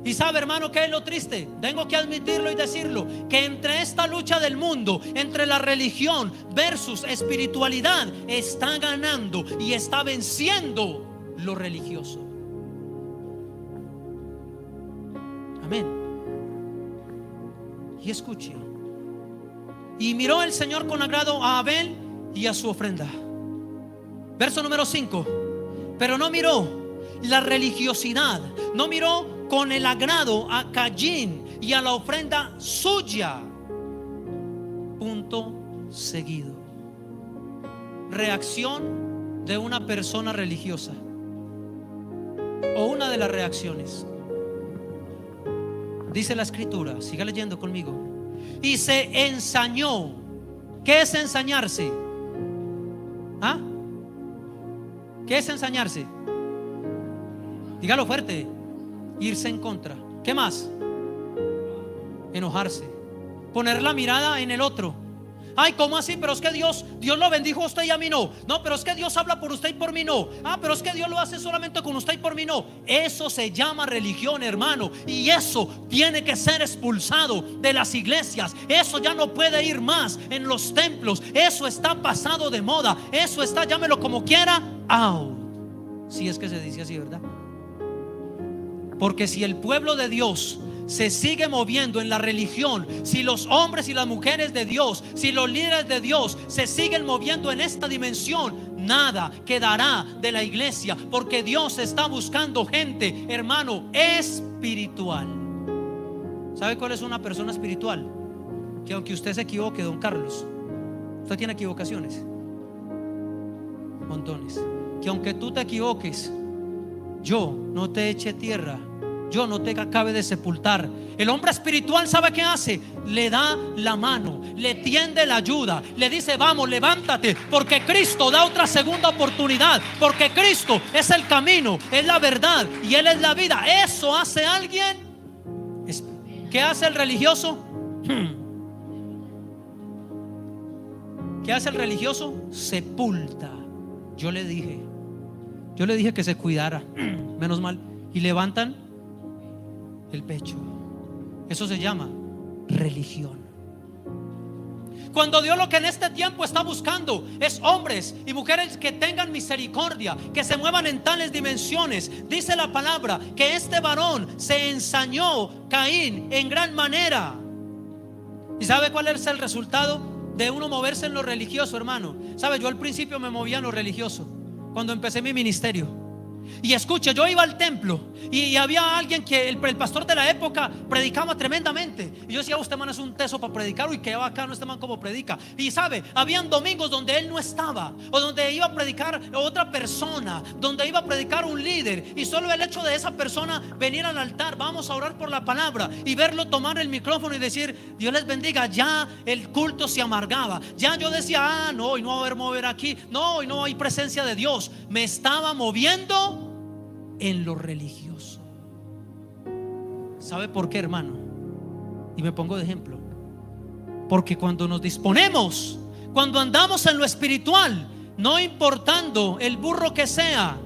Y sabe, hermano, ¿qué es lo triste? Tengo que admitirlo y decirlo, que entre esta lucha del mundo, entre la religión versus espiritualidad, está ganando y está venciendo lo religioso. Amén. Y escuche. Y miró el Señor con agrado a Abel y a su ofrenda. Verso número 5. Pero no miró la religiosidad, no miró con el agrado a Caín y a la ofrenda suya. Punto seguido. Reacción de una persona religiosa, o una de las reacciones. Dice la escritura, siga leyendo conmigo. Y se ensañó. ¿Qué es ensañarse? ¿Ah? ¿Qué es ensañarse? Dígalo fuerte. Irse en contra. ¿Qué más? Enojarse. Poner la mirada en el otro. Ay, ¿cómo así? Pero es que Dios lo bendijo a usted y a mí no. No, pero es que Dios habla por usted y por mí no. Ah, pero es que Dios lo hace solamente con usted y por mí no. Eso se llama religión, hermano. Y eso tiene que ser expulsado de las iglesias. Eso ya no puede ir más en los templos. Eso está pasado de moda. Eso está, llámelo como quiera, out. Si es que se dice así, ¿verdad? Porque si el pueblo de Dios se sigue moviendo en la religión, si los hombres y las mujeres de Dios, si los líderes de Dios se siguen moviendo en esta dimensión, nada quedará de la iglesia, porque Dios está buscando gente, hermano, espiritual. ¿Sabe cuál es una persona espiritual? Que aunque usted se equivoque, don Carlos, usted tiene equivocaciones, montones. Que aunque tú te equivoques, yo no te eche tierra yo no te acabe de sepultar. El hombre espiritual, ¿sabe qué hace? Le da la mano, le tiende la ayuda, le dice: vamos, levántate, porque Cristo da otra segunda oportunidad, porque Cristo es el camino, es la verdad y Él es la vida. Eso hace alguien. ¿Qué hace el religioso? ¿Qué hace el religioso? Sepulta. Yo le dije que se cuidara, menos mal. Y levantan el pecho. Eso se llama religión. Cuando Dios lo que en este tiempo está buscando es hombres y mujeres que tengan misericordia, que se muevan en tales dimensiones. Dice la palabra que este varón se ensañó, Caín, en gran manera. ¿Y sabe cuál es el resultado de uno moverse en lo religioso, hermano? ¿Sabe? Yo al principio me movía en lo religioso cuando empecé mi ministerio. Y escuche, yo iba al templo y había alguien que el pastor de la época predicaba tremendamente. Y yo decía: usted man es un teso para predicar. Uy, qué bacano este man como predica. Y sabe, habían domingos donde él no estaba, o donde iba a predicar otra persona, donde iba a predicar un líder, y solo el hecho de esa persona venir al altar, vamos a orar por la palabra, y verlo tomar el micrófono y decir: Dios les bendiga, ya el culto se amargaba. Ya yo decía: no, hoy no va a haber mover aquí, no, hoy no hay presencia de Dios. Me estaba moviendo en lo religioso. ¿Sabe por qué, hermano? Y me pongo de ejemplo. Porque cuando nos disponemos, cuando andamos en lo espiritual, no importando el burro que sea,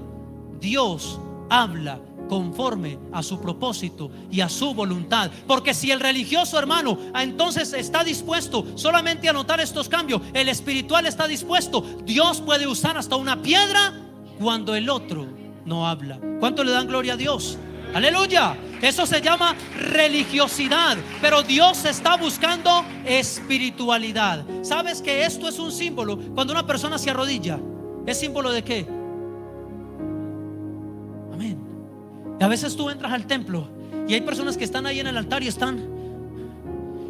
Dios habla conforme a su propósito y a su voluntad. Porque si el religioso, hermano, entonces está dispuesto solamente a notar estos cambios, el espiritual está dispuesto, Dios puede usar hasta una piedra cuando el otro no habla. ¿Cuánto le dan gloria a Dios? Aleluya. Eso se llama religiosidad. Pero Dios está buscando espiritualidad. ¿Sabes que esto es un símbolo? Cuando una persona se arrodilla, ¿es símbolo de qué? Amén. Y a veces tú entras al templo y hay personas que están ahí en el altar y están,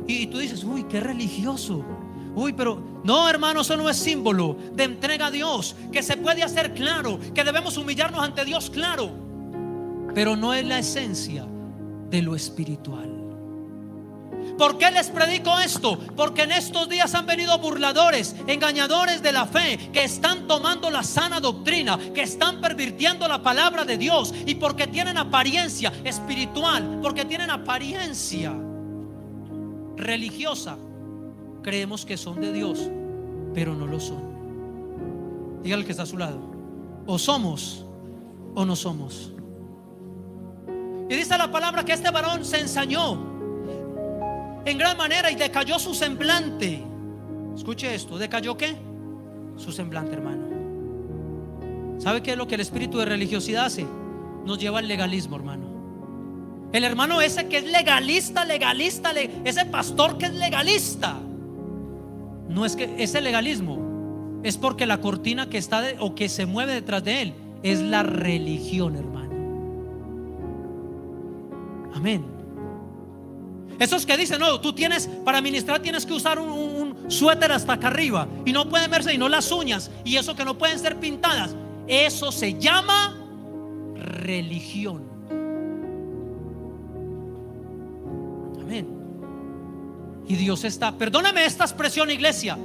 y tú dices: uy, qué religioso. Uy, pero no, hermano, eso no es símbolo de entrega a Dios. Que se puede hacer, claro. Que debemos humillarnos ante Dios, claro. Pero no es la esencia de lo espiritual. ¿Por qué les predico esto? Porque en estos días han venido burladores, engañadores de la fe, que están tomando la sana doctrina, que están pervirtiendo la palabra de Dios. Y porque tienen apariencia espiritual, porque tienen apariencia religiosa, creemos que son de Dios, pero no lo son. Dígale que está a su lado: o somos o no somos. Y dice la palabra que este varón se ensañó en gran manera y decayó su semblante. Escuche esto: ¿decayó qué? Su semblante, hermano. ¿Sabe qué es lo que el espíritu de religiosidad hace? Nos lleva al legalismo, hermano. El hermano ese que es legalista, ese pastor que es legalista, no es que ese legalismo es porque la cortina que está o que se mueve detrás de él es la religión, hermano. Amén. Esos que dicen: no, tú tienes, para ministrar tienes que usar un suéter hasta acá arriba y no pueden verse, y no las uñas, y eso que no pueden ser pintadas. Eso se llama religión. Amén. Y Dios está, perdóname esta expresión, iglesia,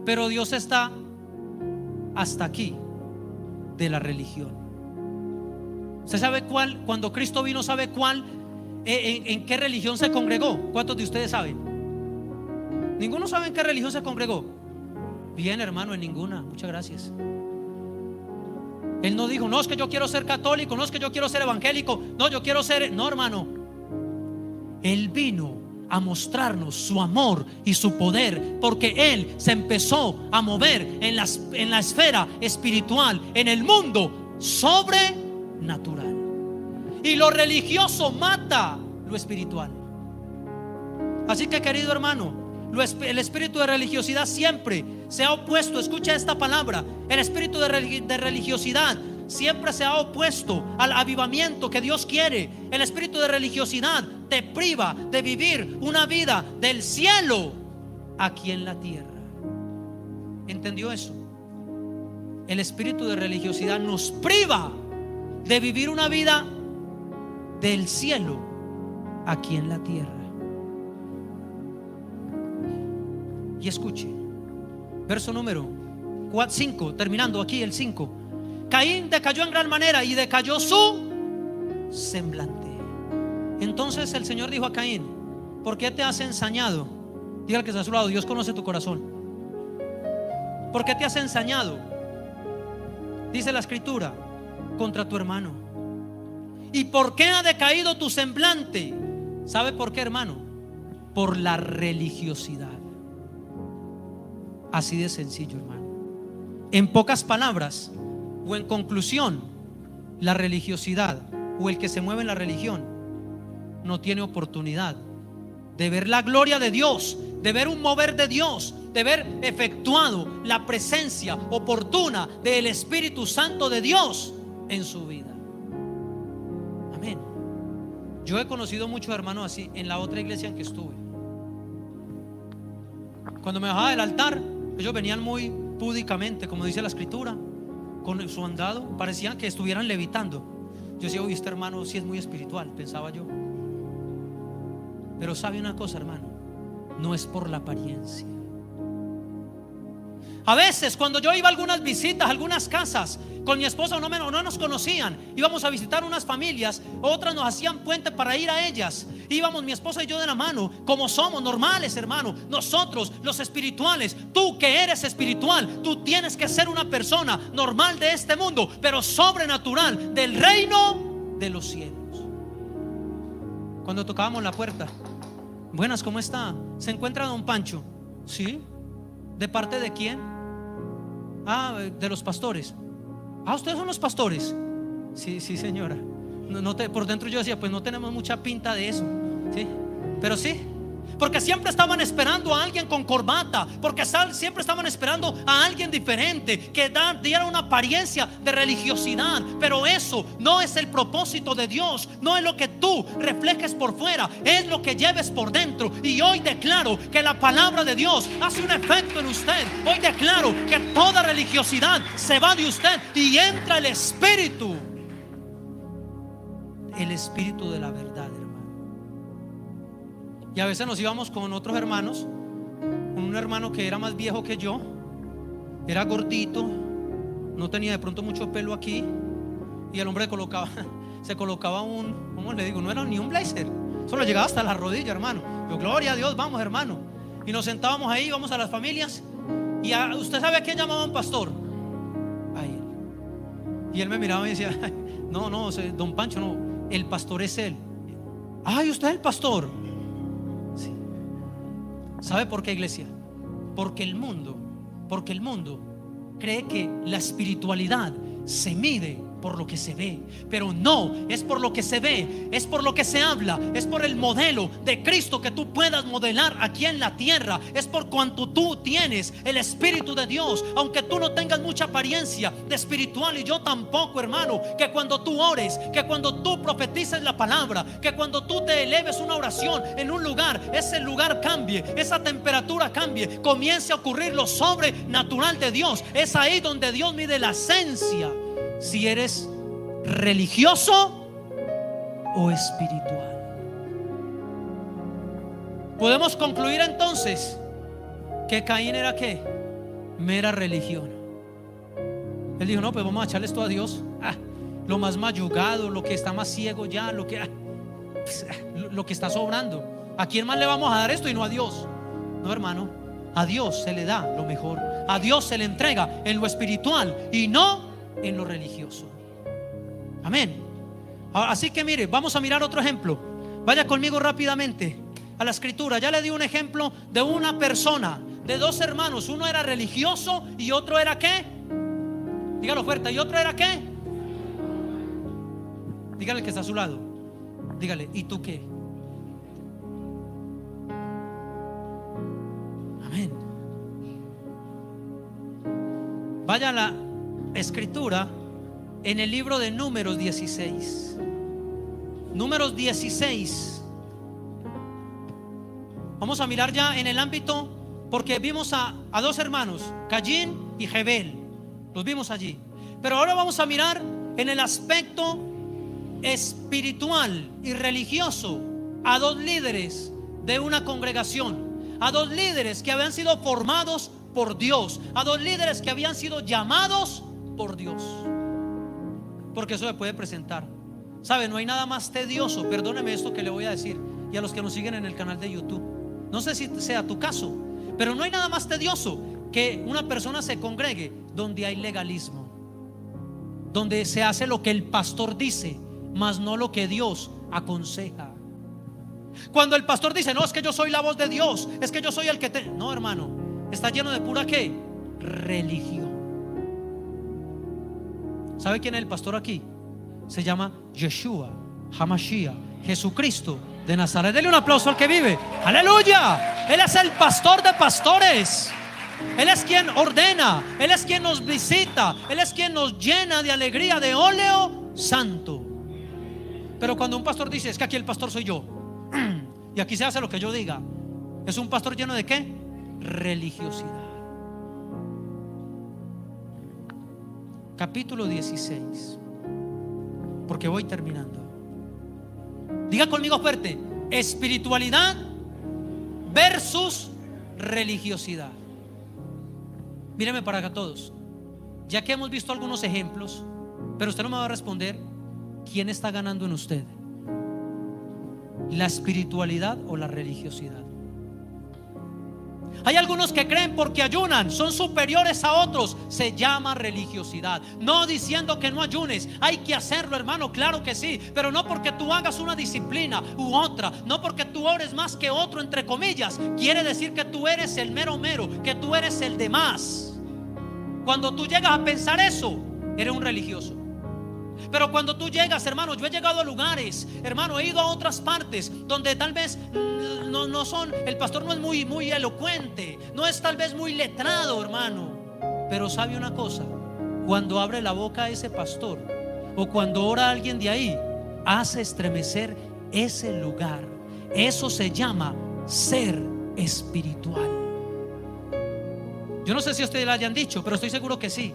pero Dios está hasta aquí de la religión. ¿Usted sabe cuál? Cuando Cristo vino, ¿sabe cuál? ¿En qué religión se congregó? ¿Cuántos de ustedes saben? ¿Ninguno sabe en qué religión se congregó? Bien, hermano, en ninguna. Muchas gracias. Él no dijo: no, es que yo quiero ser católico, no, es que yo quiero ser evangélico, no, yo quiero ser... No, hermano. Él vino a mostrarnos su amor y su poder, porque Él se empezó a mover en la esfera espiritual, en el mundo sobrenatural. Y lo religioso mata lo espiritual. Así que, querido hermano, el espíritu de religiosidad siempre se ha opuesto. Escucha esta palabra: el espíritu de religiosidad siempre se ha opuesto al avivamiento que Dios quiere. El espíritu de religiosidad te priva de vivir una vida del cielo aquí en la tierra. ¿Entendió eso? El espíritu de religiosidad nos priva de vivir una vida del cielo aquí en la tierra. Y escuche, verso número 5, terminando aquí el 5. Caín decayó en gran manera y decayó su semblante. Entonces el Señor dijo a Caín: ¿por qué te has ensañado? Diga al que está a su lado: Dios conoce tu corazón. ¿Por qué te has ensañado? Dice la escritura: contra tu hermano. ¿Y por qué ha decaído tu semblante? ¿Sabe por qué, hermano? Por la religiosidad. Así de sencillo, hermano. En pocas palabras, o en conclusión, la religiosidad, o el que se mueve en la religión, no tiene oportunidad de ver la gloria de Dios, de ver un mover de Dios, de ver efectuado la presencia oportuna del Espíritu Santo de Dios en su vida. Amén. Yo he conocido muchos hermanos así en la otra iglesia en que estuve. Cuando me bajaba del altar, ellos venían muy púdicamente, como dice la escritura, con su andado, parecían que estuvieran levitando. Yo decía: uy, este hermano sí es muy espiritual, pensaba yo. Pero sabe una cosa, hermano, no es por la apariencia. A veces cuando yo iba a algunas visitas, a algunas casas con mi esposa, no nos conocían, íbamos a visitar unas familias, otras nos hacían puente para ir a ellas. Íbamos mi esposa y yo de la mano, como somos normales, hermano. Nosotros los espirituales, tú que eres espiritual, tú tienes que ser una persona normal de este mundo, pero sobrenatural del reino de los cielos. Cuando tocábamos la puerta: buenas, ¿cómo está? ¿Se encuentra don Pancho? Sí. ¿De parte de quién? Ah, de los pastores. Ah, ¿ustedes son los pastores? Sí, sí, señora. Por dentro yo decía: pues no tenemos mucha pinta de eso, ¿sí? Pero sí, porque siempre estaban esperando a alguien con corbata, porque siempre estaban esperando a alguien diferente, que diera una apariencia de religiosidad. Pero eso no es el propósito de Dios. No es lo que tú reflejes por fuera, es lo que lleves por dentro. Y hoy declaro que la palabra de Dios hace un efecto en usted. Hoy declaro que toda religiosidad se va de usted y entra el Espíritu de la verdad, hermano. Y a veces nos íbamos con otros hermanos, con un hermano que era más viejo que yo, era gordito, no tenía de pronto mucho pelo aquí, y el hombre se colocaba un, ¿cómo le digo? No era ni un blazer, solo llegaba hasta la rodilla, hermano. Yo: gloria a Dios, vamos, hermano. Y nos sentábamos ahí, íbamos a las familias, y ¿usted sabe a quién llamaban pastor? A él. Y él me miraba y decía: no, don Pancho, no, el pastor es él. Ay, ¿usted es el pastor? Sí. ¿Sabe por qué, iglesia? Porque el mundo cree que la espiritualidad se mide por lo que se ve, pero no es por lo que se ve, es por lo que se habla, es por el modelo de Cristo que tú puedas modelar aquí en la tierra, es por cuanto tú tienes el Espíritu de Dios. Aunque tú no tengas mucha apariencia de espiritual, y yo tampoco, hermano, que cuando tú ores, que cuando tú profetices la palabra, que cuando tú te eleves una oración en un lugar, ese lugar cambie, esa temperatura cambie, comience a ocurrir lo sobrenatural de Dios. Es ahí donde Dios mide la esencia, si eres religioso o espiritual. Podemos concluir entonces que Caín era ¿qué? Mera religión. Él dijo: no, pues vamos a echarle esto a Dios. Lo más mayugado, lo que está más ciego ya, lo que está sobrando. ¿A quién más le vamos a dar esto y no a Dios? No, hermano, a Dios se le da lo mejor. A Dios se le entrega en lo espiritual y no en lo religioso. Amén. Así que mire, vamos a mirar otro ejemplo. Vaya conmigo rápidamente a la escritura. Ya le di un ejemplo de una persona, de dos hermanos. Uno era religioso y otro era ¿qué? Dígalo fuerte. ¿Y otro era qué? Dígale que está a su lado. Dígale: ¿y tú qué? Amén. Vaya a la escritura en el libro de Números 16. Números 16. Vamos a mirar ya en el ámbito, porque vimos a dos hermanos, Caín y Jebel. Los vimos allí. Pero ahora vamos a mirar en el aspecto espiritual y religioso a dos líderes de una congregación, a dos líderes que habían sido formados por Dios, a dos líderes que habían sido llamados por Dios. Porque eso se puede presentar. ¿Sabe? No hay nada más tedioso, perdóneme esto que le voy a decir, y a los que nos siguen en el canal de YouTube, no sé si sea tu caso, pero no hay nada más tedioso que una persona se congregue donde hay legalismo, donde se hace lo que el pastor dice, mas no lo que Dios aconseja. Cuando el pastor dice: no, es que yo soy la voz de Dios, es que yo soy el que te... No, hermano, está lleno de pura ¿qué? Religión. ¿Sabe quién es el pastor aquí? Se llama Yeshua HaMashiach, Jesucristo de Nazaret. Dele un aplauso al que vive. ¡Aleluya! Él es el pastor de pastores. Él es quien ordena, Él es quien nos visita, Él es quien nos llena de alegría, de óleo santo. Pero cuando un pastor dice: es que aquí el pastor soy yo, y aquí se hace lo que yo diga, es un pastor lleno de ¿qué? Religiosidad. Capítulo 16, porque voy terminando. Diga conmigo fuerte: espiritualidad versus religiosidad. Míreme para acá todos. Ya que hemos visto algunos ejemplos, pero usted no me va a responder quién está ganando en usted, la espiritualidad o la religiosidad. Hay algunos que creen porque ayunan son superiores a otros. Se llama religiosidad. No diciendo que no ayunes, hay que hacerlo, hermano, claro que sí, pero no porque tú hagas una disciplina u otra, no porque tú ores más que otro, entre comillas, quiere decir que tú eres el mero mero, que tú eres el de más. Cuando tú llegas a pensar eso, eres un religioso. Pero cuando tú llegas, hermano, yo he llegado a lugares, hermano, he ido a otras partes donde tal vez no son, el pastor no es muy elocuente, no es tal vez muy letrado, hermano, pero sabe una cosa: cuando abre la boca ese pastor, o cuando ora alguien de ahí, hace estremecer ese lugar. Eso se llama ser espiritual. Yo no sé si a ustedes le hayan dicho, pero estoy seguro que sí.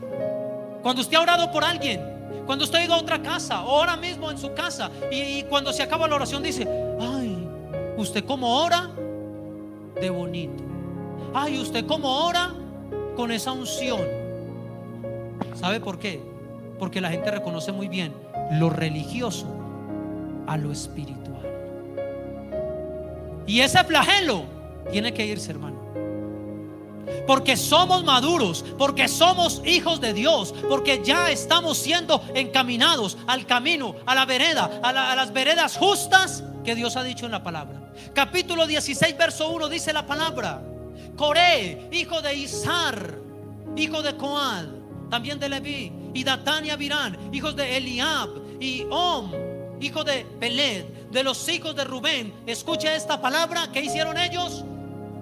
Cuando usted ha orado por alguien, cuando usted ha ido a otra casa, o ahora mismo en su casa, y cuando se acaba la oración dice: ay, usted cómo ora de bonito. Ay, usted cómo ora con esa unción. ¿Sabe por qué? Porque la gente reconoce muy bien lo religioso a lo espiritual. Y ese flagelo tiene que irse, hermano. Porque somos maduros, porque somos hijos de Dios, porque ya estamos siendo encaminados al camino, a la vereda, a las veredas justas que Dios ha dicho en la palabra. Capítulo 16, verso 1 dice la palabra: Coré, hijo de Izar, hijo de Coad, también de Leví, y Datán y Abirán, hijos de Eliab, y Om, hijo de Peled, de los hijos de Rubén. Escucha esta palabra. ¿Qué hicieron ellos?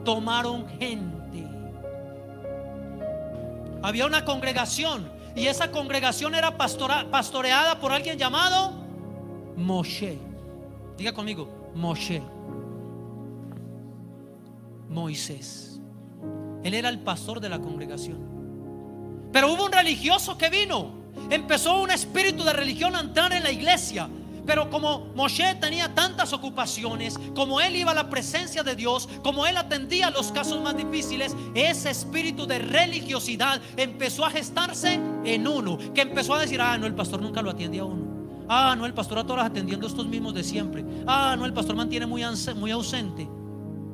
Tomaron gente. Había una congregación, y esa congregación era pastoreada por alguien llamado Moshe. Diga conmigo: Moshe. Moisés. Él era el pastor de la congregación. Pero hubo un religioso que vino. Empezó un espíritu de religión a entrar en la iglesia. Pero como Moshe tenía tantas ocupaciones, como él iba a la presencia de Dios, como él atendía los casos más difíciles, ese espíritu de religiosidad empezó a gestarse en uno, que empezó a decir: ah, no, el pastor nunca lo atiende a uno. Ah, no, el pastor a todas horas atendiendo a estos mismos de siempre. Ah, no, el pastor mantiene muy ausente.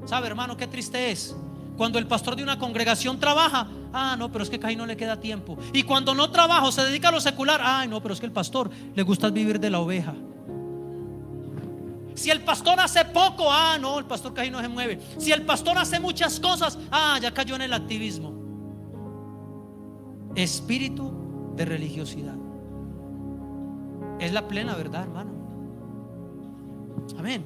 ¿Sabe, hermano, qué triste es? Cuando el pastor de una congregación trabaja: ah, no, pero es que casi no le queda tiempo. Y cuando no trabaja o se dedica a lo secular: ay, no, pero es que el pastor le gusta vivir de la oveja. Si el pastor hace poco: ah, no, el pastor casi no se mueve. Si el pastor hace muchas cosas: ah, ya cayó en el activismo. Espíritu de religiosidad. Es la plena verdad, hermano. Amén.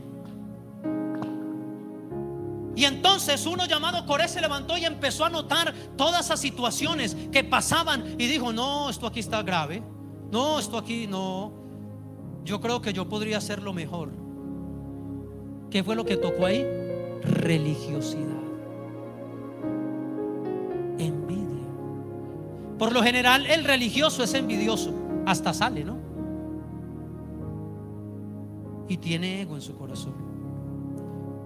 Y entonces uno llamado Coré se levantó y empezó a notar todas esas situaciones que pasaban, y dijo: no, esto aquí está grave. No, esto aquí no. Yo creo que yo podría hacerlo mejor. ¿Qué fue lo que tocó ahí? Religiosidad, envidia. Por lo general el religioso es envidioso. Hasta sale, ¿no? y tiene ego en su corazón.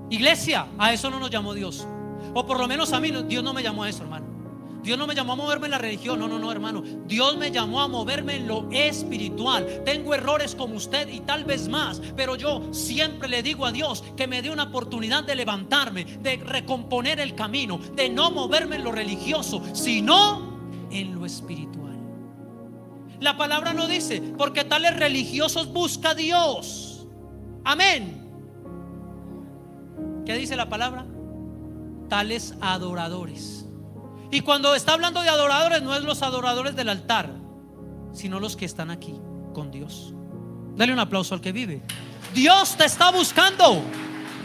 Iglesia, a eso no nos llamó Dios. O por lo menos a mí, Dios no me llamó a eso, hermano. Dios no me llamó a moverme en la religión. No, no, no, hermano. Dios me llamó a moverme en lo espiritual. Tengo errores como usted y tal vez más, pero yo siempre le digo a Dios que me dé una oportunidad de levantarme, de recomponer el camino, de no moverme en lo religioso, sino en lo espiritual. La palabra no dice, porque tales religiosos busca a Dios. Amén. ¿Qué dice la palabra? Tales adoradores. Y cuando está hablando de adoradores, no es los adoradores del altar, sino los que están aquí con Dios. Dale un aplauso al que vive. Dios te está buscando.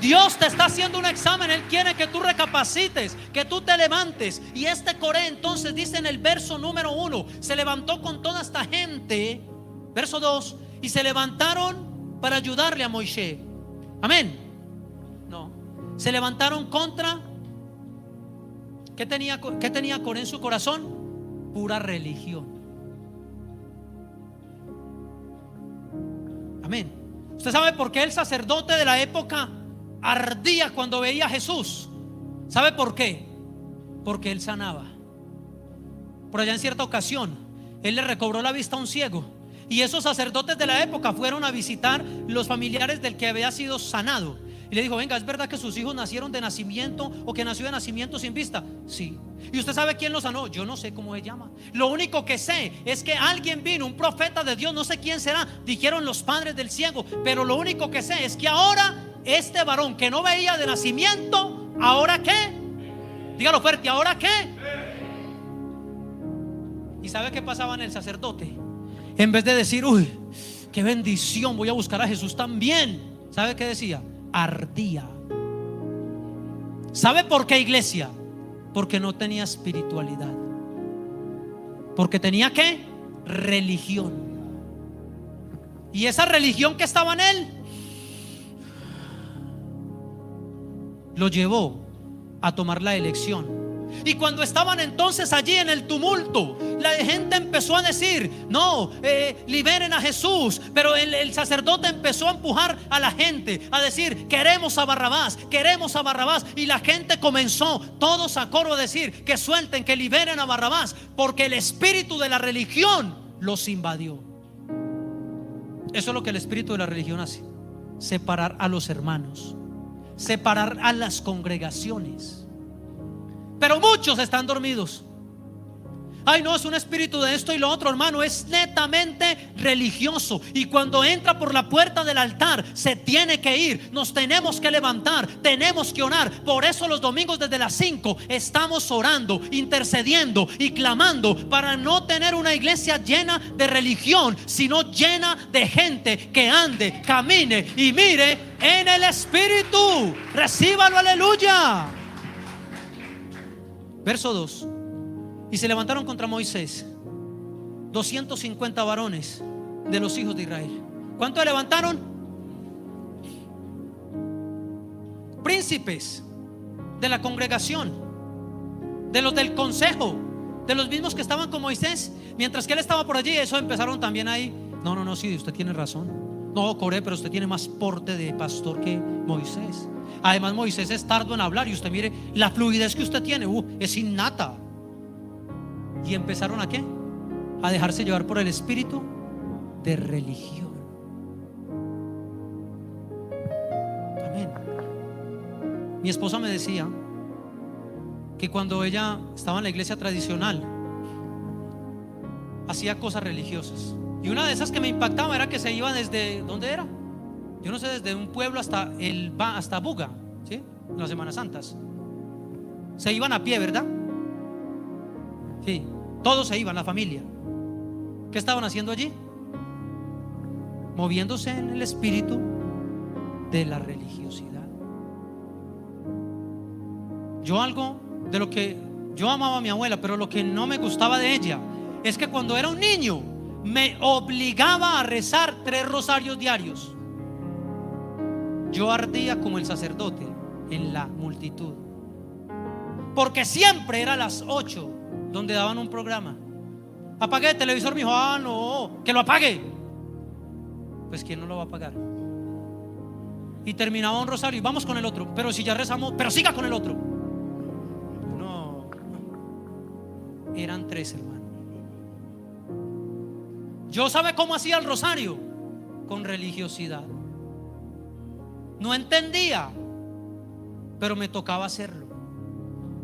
Dios te está haciendo un examen. Él quiere que tú recapacites, que tú te levantes. Y este Coré entonces dice en el verso número 1, se levantó con toda esta gente. Verso 2, y se levantaron para ayudarle a Moisés. Amén. No, se levantaron contra. ¿Qué tenía Coré en su corazón? Pura religión. Amén. ¿Usted sabe por qué el sacerdote de la época ardía cuando veía a Jesús? ¿Sabe por qué? Porque él sanaba. Por allá en cierta ocasión, él le recobró la vista a un ciego, y esos sacerdotes de la época fueron a visitar los familiares del que había sido sanado. Y le dijo: venga, ¿es verdad que sus hijos nacieron de nacimiento o que nació de nacimiento sin vista? Sí. ¿Y usted sabe quién lo sanó? Yo no sé cómo se llama. Lo único que sé es que alguien vino, un profeta de Dios, no sé quién será, dijeron los padres del ciego. Pero lo único que sé es que ahora este varón que no veía de nacimiento, ¿ahora qué? Dígalo fuerte, ¿ahora qué? ¿Y sabe qué pasaba en el sacerdote? En vez de decir: uy, qué bendición, voy a buscar a Jesús también, ¿sabe qué decía? Ardía. ¿Sabe por qué, iglesia? Porque no tenía espiritualidad. Porque tenía ¿qué? Religión. Y esa religión que estaba en él lo llevó a tomar la elección. Y cuando estaban entonces allí en el tumulto, la gente empezó a decir: no, liberen a Jesús. Pero el sacerdote empezó a empujar a la gente a decir: queremos a Barrabás, queremos a Barrabás. Y la gente comenzó todos a coro a decir: que suelten, que liberen a Barrabás, porque el espíritu de la religión los invadió. Eso es lo que el espíritu de la religión hace: separar a los hermanos, separar a las congregaciones. Pero muchos están dormidos. Ay, no, es un espíritu de esto y lo otro, hermano. Es netamente religioso. Y cuando entra por la puerta del altar, se tiene que ir. Nos tenemos que levantar, tenemos que orar. Por eso los domingos desde las 5 estamos orando, intercediendo y clamando, para no tener una iglesia llena de religión, sino llena de gente que ande, camine y mire en el espíritu. Recíbalo, aleluya. Verso 2. Y se levantaron contra Moisés 250 varones de los hijos de Israel. ¿Cuántos levantaron? Príncipes de la congregación, de los del consejo, de los mismos que estaban con Moisés. Mientras que él estaba por allí, eso empezaron también ahí: no, sí, usted tiene razón. No, Coré, pero usted tiene más porte de pastor que Moisés. Además, Moisés es tardo en hablar, y usted mire la fluidez que usted tiene, es innata. Y empezaron ¿a qué? A dejarse llevar por el espíritu de religión. Amén. Mi esposa me decía que cuando ella estaba en la iglesia tradicional, hacía cosas religiosas. Y una de esas que me impactaba era que se iba desde, ¿dónde era? Yo no sé, desde un pueblo hasta Buga, ¿sí? En las Semanas Santas. Se iban a pie, ¿verdad? Sí, todos se iban, la familia. ¿Qué estaban haciendo allí? Moviéndose en el espíritu de la religiosidad. Yo algo de lo que yo amaba a mi abuela, pero lo que no me gustaba de ella es que cuando era un niño me obligaba a rezar 3 rosarios diarios. Yo ardía como el sacerdote en la multitud, porque siempre era a las 8 donde daban un programa. Apague el televisor, mi hijo. Ah, no, que lo apague. Pues ¿quién no lo va a apagar? y terminaba un rosario y vamos con el otro. Pero si ya rezamos, pero siga con el otro. No, eran 3, hermano. Yo, ¿sabe cómo hacía el rosario? Con religiosidad. No entendía, pero me tocaba hacerlo.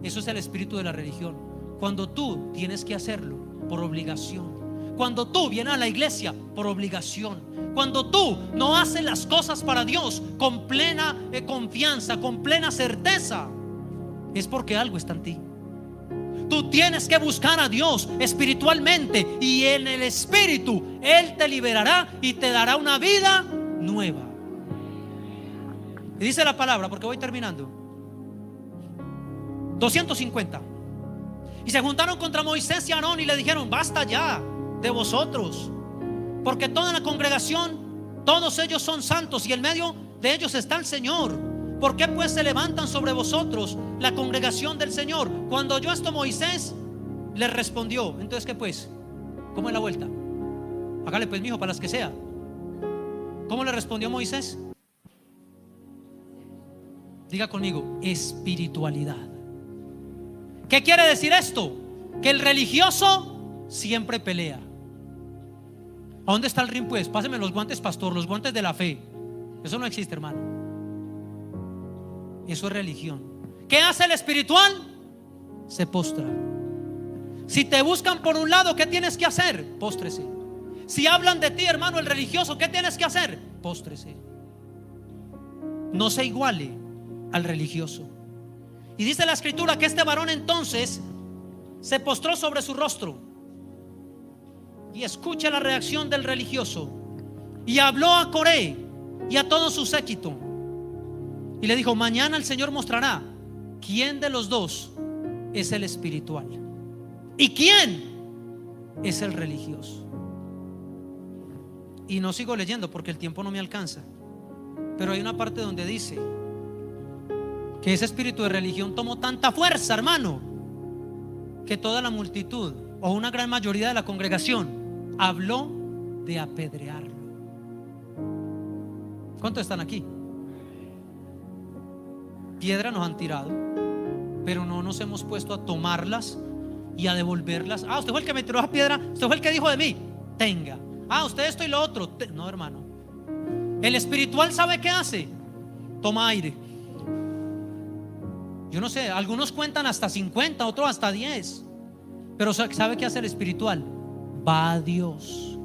Eso es el espíritu de la religión. Cuando tú tienes que hacerlo por obligación, cuando tú vienes a la iglesia por obligación, cuando tú no haces las cosas para Dios con plena confianza, con plena certeza, es porque algo está en ti. Tú tienes que buscar a Dios espiritualmente, y en el espíritu Él te liberará y te dará una vida nueva. Y dice la palabra, porque voy terminando, 250. Y se juntaron contra Moisés y Aarón y le dijeron: basta ya de vosotros, porque toda la congregación, todos ellos son santos, y en medio de ellos está el Señor. ¿Por qué pues se levantan sobre vosotros la congregación del Señor? Cuando oyó esto Moisés, le respondió. Entonces, ¿qué pues? ¿Cómo es la vuelta? Hágale pues, mijo, para las que sea. ¿Cómo le respondió Moisés? Diga conmigo: espiritualidad. ¿Qué quiere decir esto? Que el religioso siempre pelea. ¿A dónde está el ring pues? Páseme los guantes, pastor, los guantes de la fe. Eso no existe, hermano. Eso es religión. ¿Qué hace el espiritual? Se postra. Si te buscan por un lado, ¿qué tienes que hacer? Póstrese. Si hablan de ti, hermano, el religioso, ¿qué tienes que hacer? Póstrese. No se iguale al religioso. Y dice la escritura que este varón entonces se postró sobre su rostro. Y escucha la reacción del religioso. Y habló a Coré y a todo su séquito. Y le dijo: mañana el Señor mostrará quién de los dos es el espiritual y quién es el religioso. Y no sigo leyendo porque el tiempo no me alcanza, pero hay una parte donde dice que ese espíritu de religión tomó tanta fuerza, hermano, que toda la multitud, o una gran mayoría de la congregación, habló de apedrearlo. ¿Cuántos están aquí? Piedras nos han tirado, pero no nos hemos puesto a tomarlas y a devolverlas. Ah, usted fue el que me tiró esa piedra, usted fue el que dijo de mí, tenga. Ah, usted esto y lo otro. No, hermano. El espiritual, ¿sabe qué hace? Toma aire. Yo no sé, algunos cuentan hasta 50, otros hasta 10. Pero ¿sabe qué hace el espiritual? Va a Dios.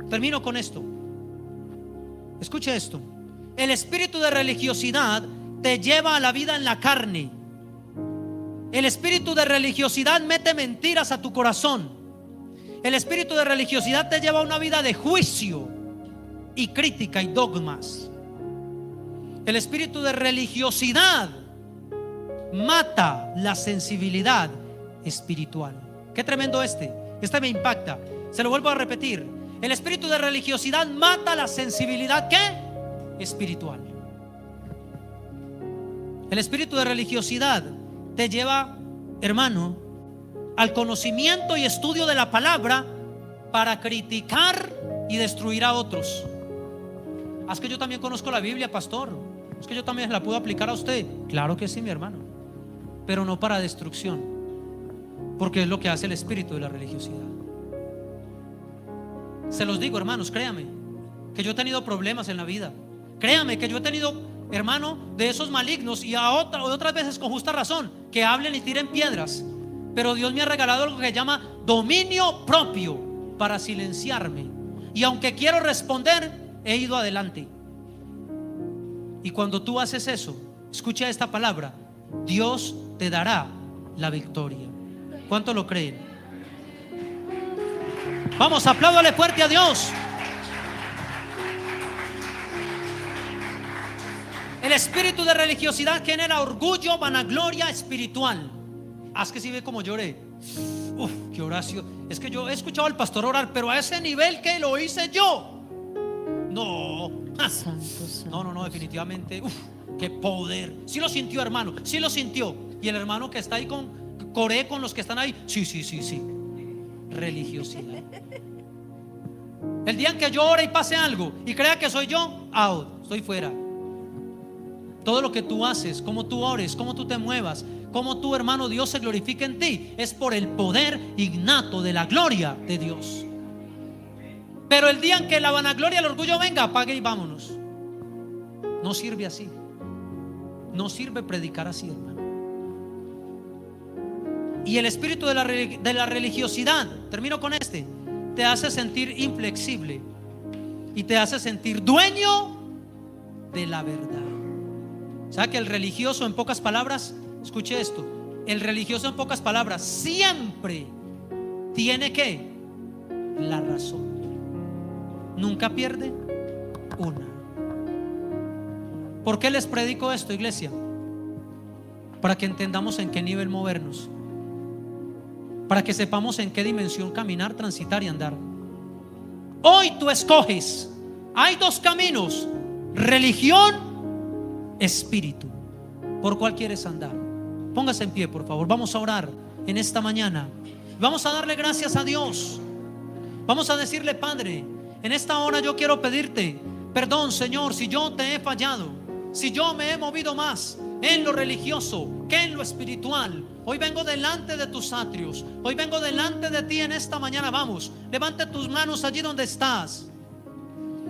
Termino con esto. Escuche esto. El espíritu de religiosidad te lleva a la vida en la carne. El espíritu de religiosidad mete mentiras a tu corazón. El espíritu de religiosidad te lleva a una vida de juicio y crítica y dogmas. El espíritu de religiosidad mata la sensibilidad espiritual. Qué tremendo este me impacta. Se lo vuelvo a repetir. El espíritu de religiosidad mata la sensibilidad, ¿qué? Espiritual. El espíritu de religiosidad te lleva, hermano, al conocimiento y estudio de la palabra para criticar y destruir a otros. Es que yo también conozco la Biblia, pastor. Es que yo también la puedo aplicar a usted. Claro que sí, mi hermano, pero no para destrucción, porque es lo que hace el espíritu de la religiosidad. Se los digo, hermanos, créame que yo he tenido problemas en la vida. Créame que yo he tenido, hermano, de esos malignos, y otras veces con justa razón, que hablen y tiren piedras. Pero Dios me ha regalado algo que se llama dominio propio para silenciarme. Y aunque quiero responder, he ido adelante. Y cuando tú haces eso, escucha esta palabra: Dios te dará la victoria. ¿Cuánto lo creen? Vamos, apláudale fuerte a Dios. El espíritu de religiosidad genera orgullo, vanagloria espiritual. Haz que si ve como lloré. Uf, qué oración. Es que yo he escuchado al pastor orar, pero a ese nivel que lo hice yo. No. No, definitivamente. Uf, qué poder. Sí lo sintió, hermano. Sí lo sintió. Y el hermano que está ahí con Coré, con los que están ahí. Sí. Religiosidad. El día en que yo ore y pase algo y crea que soy yo, out, estoy fuera. Todo lo que tú haces, cómo tú ores, cómo tú te muevas, cómo tú, hermano, Dios se glorifica en ti, es por el poder innato de la gloria de Dios. Pero el día en que la vanagloria y el orgullo venga, apague y vámonos. No sirve así. No sirve predicar así, hermano. Y el espíritu de la religiosidad, termino con este, te hace sentir inflexible y te hace sentir dueño de la verdad. ¿Sabe que el religioso, en pocas palabras, escuche esto, el religioso en pocas palabras siempre tiene que la razón? Nunca pierde una. ¿Por qué les predico esto, iglesia? Para que entendamos en qué nivel movernos, para que sepamos en qué dimensión caminar, transitar y andar. Hoy tú escoges. Hay dos caminos: religión, espíritu. ¿Por cuál quieres andar? Póngase en pie, por favor. Vamos a orar en esta mañana. Vamos a darle gracias a Dios. Vamos a decirle: Padre, en esta hora yo quiero pedirte perdón, Señor, si yo te he fallado, si yo me he movido más en lo religioso que en lo espiritual. Hoy vengo delante de tus atrios. Hoy vengo delante de ti en esta mañana. Vamos, levante tus manos allí donde estás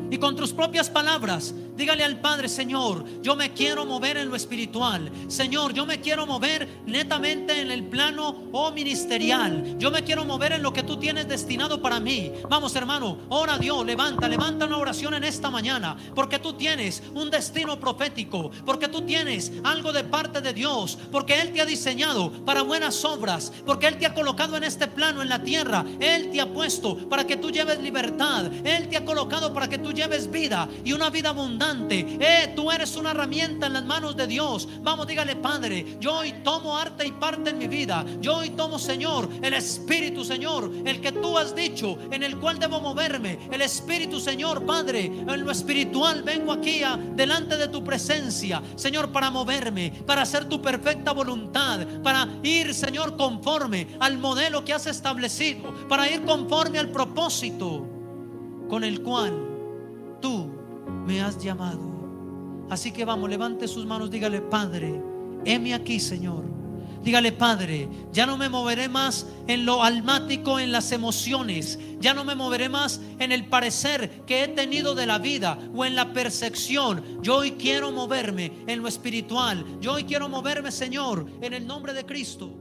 y con tus propias palabras dígale al Padre: Señor, yo me quiero mover en lo espiritual. Señor, yo me quiero mover netamente en el plano ministerial. Yo me quiero mover en lo que tú tienes destinado para mí. Vamos, hermano, ora a Dios, levanta una oración en esta mañana, porque tú tienes un destino profético, porque tú tienes algo de parte de Dios, porque Él te ha diseñado para buenas obras, porque Él te ha colocado en este plano, en la tierra. Él te ha puesto para que tú lleves libertad. Él te ha colocado para que tú lleves vida, y una vida abundante. Tú eres una herramienta en las manos de Dios. Vamos, dígale: Padre, yo hoy tomo arte y parte en mi vida. Yo hoy tomo, Señor, el Espíritu, Señor, el que tú has dicho, en el cual debo moverme. El Espíritu, Señor, Padre, en lo espiritual vengo aquí delante de tu presencia, Señor, para moverme, para hacer tu perfecta voluntad, para ir, Señor, conforme al modelo que has establecido, para ir conforme al propósito con el cual tú me has llamado. Así que vamos, levante sus manos, dígale: Padre, heme aquí, Señor. Dígale: Padre, ya no me moveré más en lo almático, en las emociones. Ya no me moveré más en el parecer que he tenido de la vida o en la percepción. Yo hoy quiero moverme en lo espiritual. Yo hoy quiero moverme, Señor, en el nombre de Cristo.